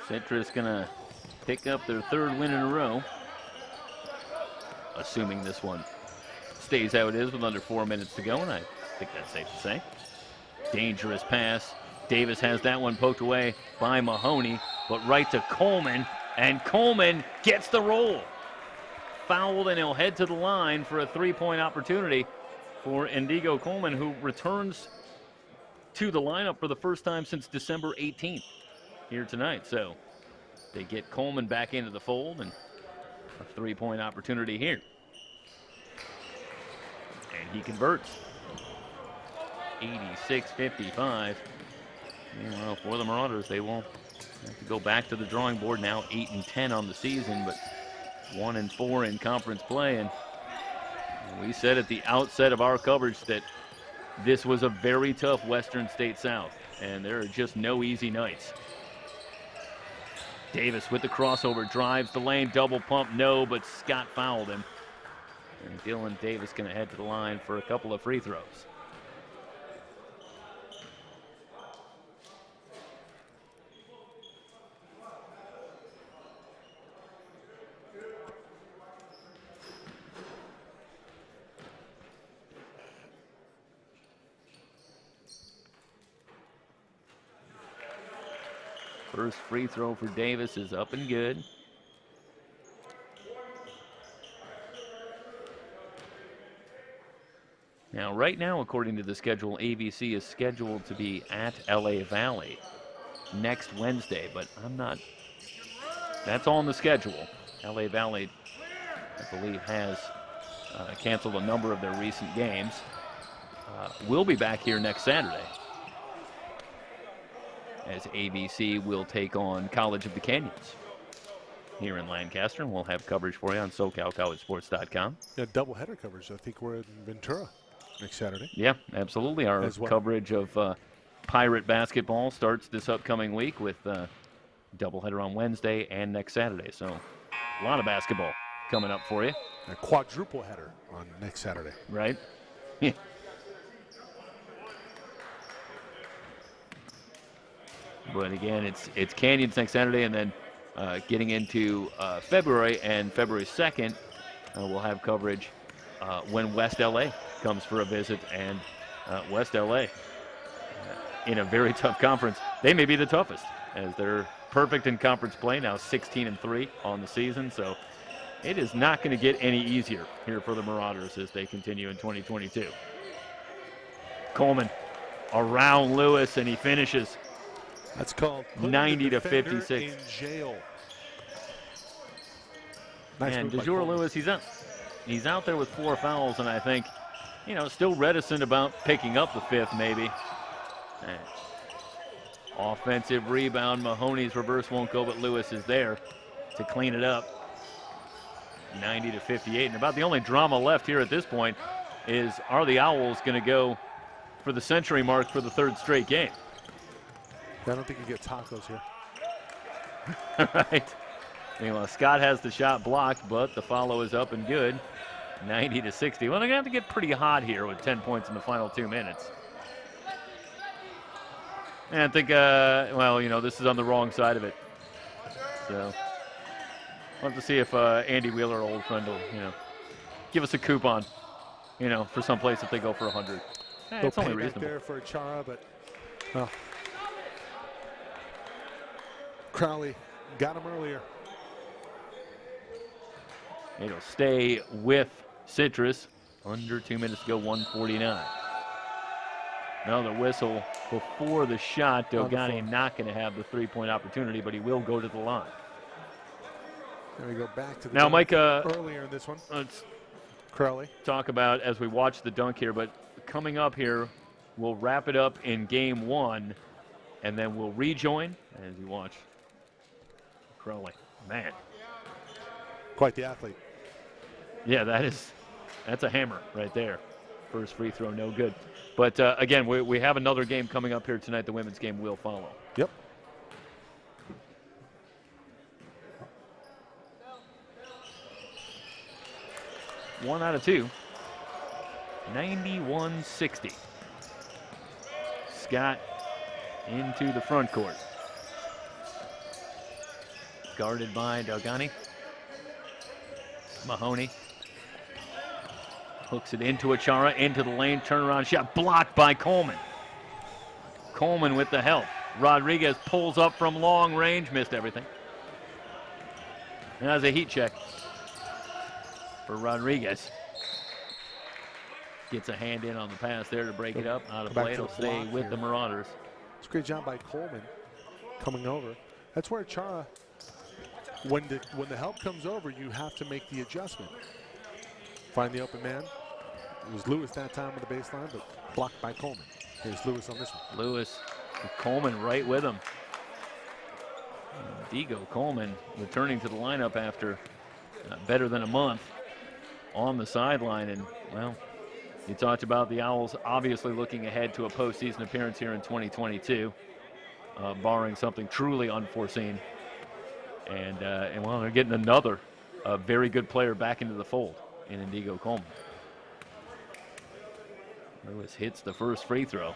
Citrus gonna pick up their third win in a row, assuming this one stays how it is with under 4 minutes to go, and I think that's safe to say. Dangerous pass. Davis has that one poked away by Mahoney, but right to Coleman, and Coleman gets the roll. Fouled, and he'll head to the line for a three-point opportunity for Indigo Coleman, who returns to the lineup for the first time since December 18th. Here tonight, so they get Coleman back into the fold, and a three-point opportunity here. And he converts. 86-55. Well, for the Marauders, they will have to go back to the drawing board now. 8-10 on the season, but 1-4 in conference play. And we said at the outset of our coverage that this was a very tough Western State South, and there are just no easy nights. Davis with the crossover, drives the lane, double pump, no, but Scott fouled him. And Dylan Davis going to head to the line for a couple of free throws. First free throw for Davis is up and good. Now, right now, according to the schedule, AVC is scheduled to be at LA Valley next Wednesday, but that's on the schedule. LA Valley, I believe, has canceled a number of their recent games. We'll be back here next Saturday, as AVC will take on College of the Canyons here in Lancaster, and we'll have coverage for you on SoCalCollegeSports.com. Yeah, doubleheader coverage. I think we're in Ventura next Saturday. Yeah, absolutely. Our coverage of Pirate basketball starts this upcoming week with doubleheader on Wednesday and next Saturday. So a lot of basketball coming up for you. A quadruple header on next Saturday. Right. But again, it's Canyons next Saturday, and then getting into February, and February 2nd, we'll have coverage when West LA comes for a visit, and West LA in a very tough conference. They may be the toughest, as they're perfect in conference play now, 16-3 on the season. So it is not going to get any easier here for the Marauders as they continue in 2022. Coleman around Lewis, and he finishes. That's called 90-56. In jail. Nice and DeJour Lewis, he's out there with 4 fouls, and I think, still reticent about picking up the 5th maybe. And offensive rebound. Mahoney's reverse won't go, but Lewis is there to clean it up. 90-58, and about the only drama left here at this point is, are the Owls going to go for the century mark for the 3rd straight game? I don't think you get tacos here. Right. Meanwhile, Scott has the shot blocked, but the follow is up and good. 90-60. Well, they're going to have to get pretty hot here with 10 points in the final 2 minutes. And I think, this is on the wrong side of it. So we'll have to see if Andy Wheeler, our old friend, will, give us a coupon, for some place if they go for 100. It's only reasonable. There for Chara, but Crowley got him earlier. It'll stay with Citrus. Under 2 minutes to go, 149. Another whistle before the shot. Dogani not going to have the 3-point opportunity, but he will go to the line. There we go back to the now, Mike. Earlier in this one, let's Crowley talk about as we watch the dunk here. But coming up here, we'll wrap it up in Game 1, and then we'll rejoin as you watch Crowley. Man, quite the athlete. Yeah, that's a hammer right there. First free throw, no good. But again, we have another game coming up here tonight. The women's game will follow. Yep. One out of 2. 91-60. Scott into the front court. Guarded by Dogani. Mahoney hooks it into Achara, into the lane, turnaround shot blocked by Coleman. Coleman with the help. Rodriguez pulls up from long range, missed everything. And that's a heat check for Rodriguez. Gets a hand in on the pass there to break it up. Out of play, it'll stay with the Marauders. It's a great job by Coleman coming over. That's where Achara, when the help comes over, you have to make the adjustment. Find the open man. It was Lewis that time on the baseline, but blocked by Coleman. Here's Lewis on this one. Lewis, Coleman right with him. Diego Coleman returning to the lineup after better than a month on the sideline. And, well, you talked about the Owls obviously looking ahead to a postseason appearance here in 2022, barring something truly unforeseen. And well, they're getting another very good player back into the fold in Indigo Coleman. Lewis hits the first free throw.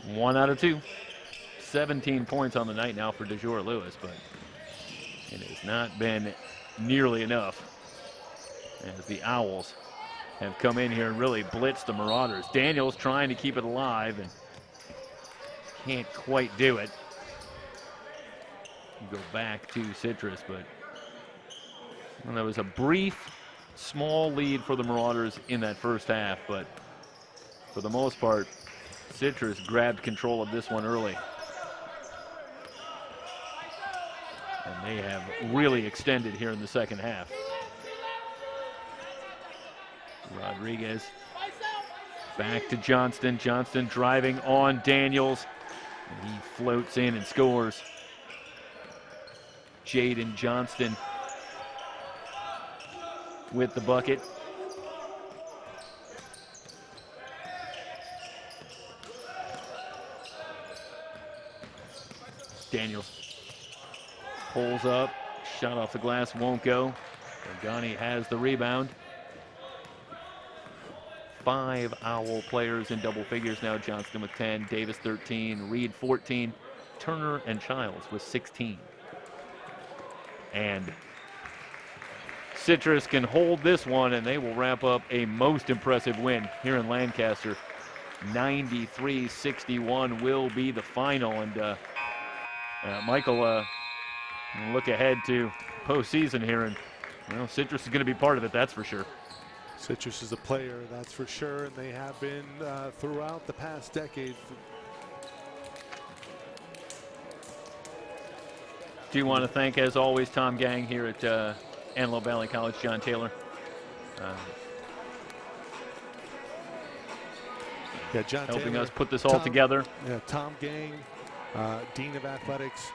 One out of 2. 17 points on the night now for DeJour Lewis, but it has not been nearly enough as the Owls have come in here and really blitzed the Marauders. Daniels trying to keep it alive and can't quite do it. Go back to Citrus, but well, there was a brief, small lead for the Marauders in that first half, but for the most part, Citrus grabbed control of this one early. And they have really extended here in the second half. Rodriguez back to Johnston. Johnston driving on Daniels. And he floats in and scores. Jaden Johnston with the bucket. Daniels pulls up, shot off the glass, won't go. Dogani has the rebound. 5 Owl players in double figures now. Johnston with 10, Davis 13, Reed 14, Turner and Childs with 16. And Citrus can hold this one, and they will wrap up a most impressive win here in Lancaster. 93-61 will be the final. And Michael, look ahead to postseason here, and well, Citrus is going to be part of it, that's for sure. Citrus is a player, that's for sure, and they have been throughout the past decade. Do you want to thank, as always, Tom Gang here at Antelope Valley College, John Taylor. Yeah, John helping Taylor, us put this all together. Yeah, Tom Gang, Dean of Athletics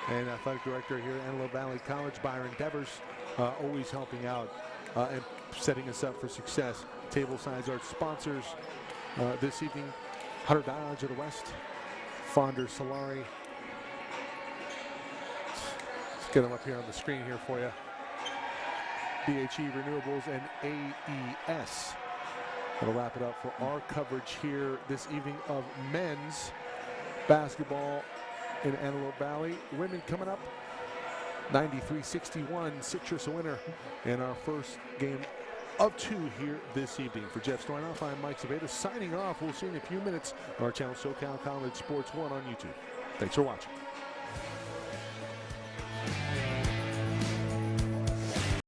and Athletic Director here at Antelope Valley College, Byron Devers, always helping out and setting us up for success. Table Size Arts sponsors this evening, Hunter Dodge of the West, Fonder Solari. Let's get them up here on the screen here for you. BHE Renewables and AES. That'll wrap it up for our coverage here this evening of men's basketball in Antelope Valley. Women coming up, 93-61, Citrus a winner in our first game of 2 here this evening. For Jeff Stoynoff, I'm Mike Zaveda signing off. We'll see you in a few minutes on our channel, SoCal College Sports 1 on YouTube. Thanks for watching.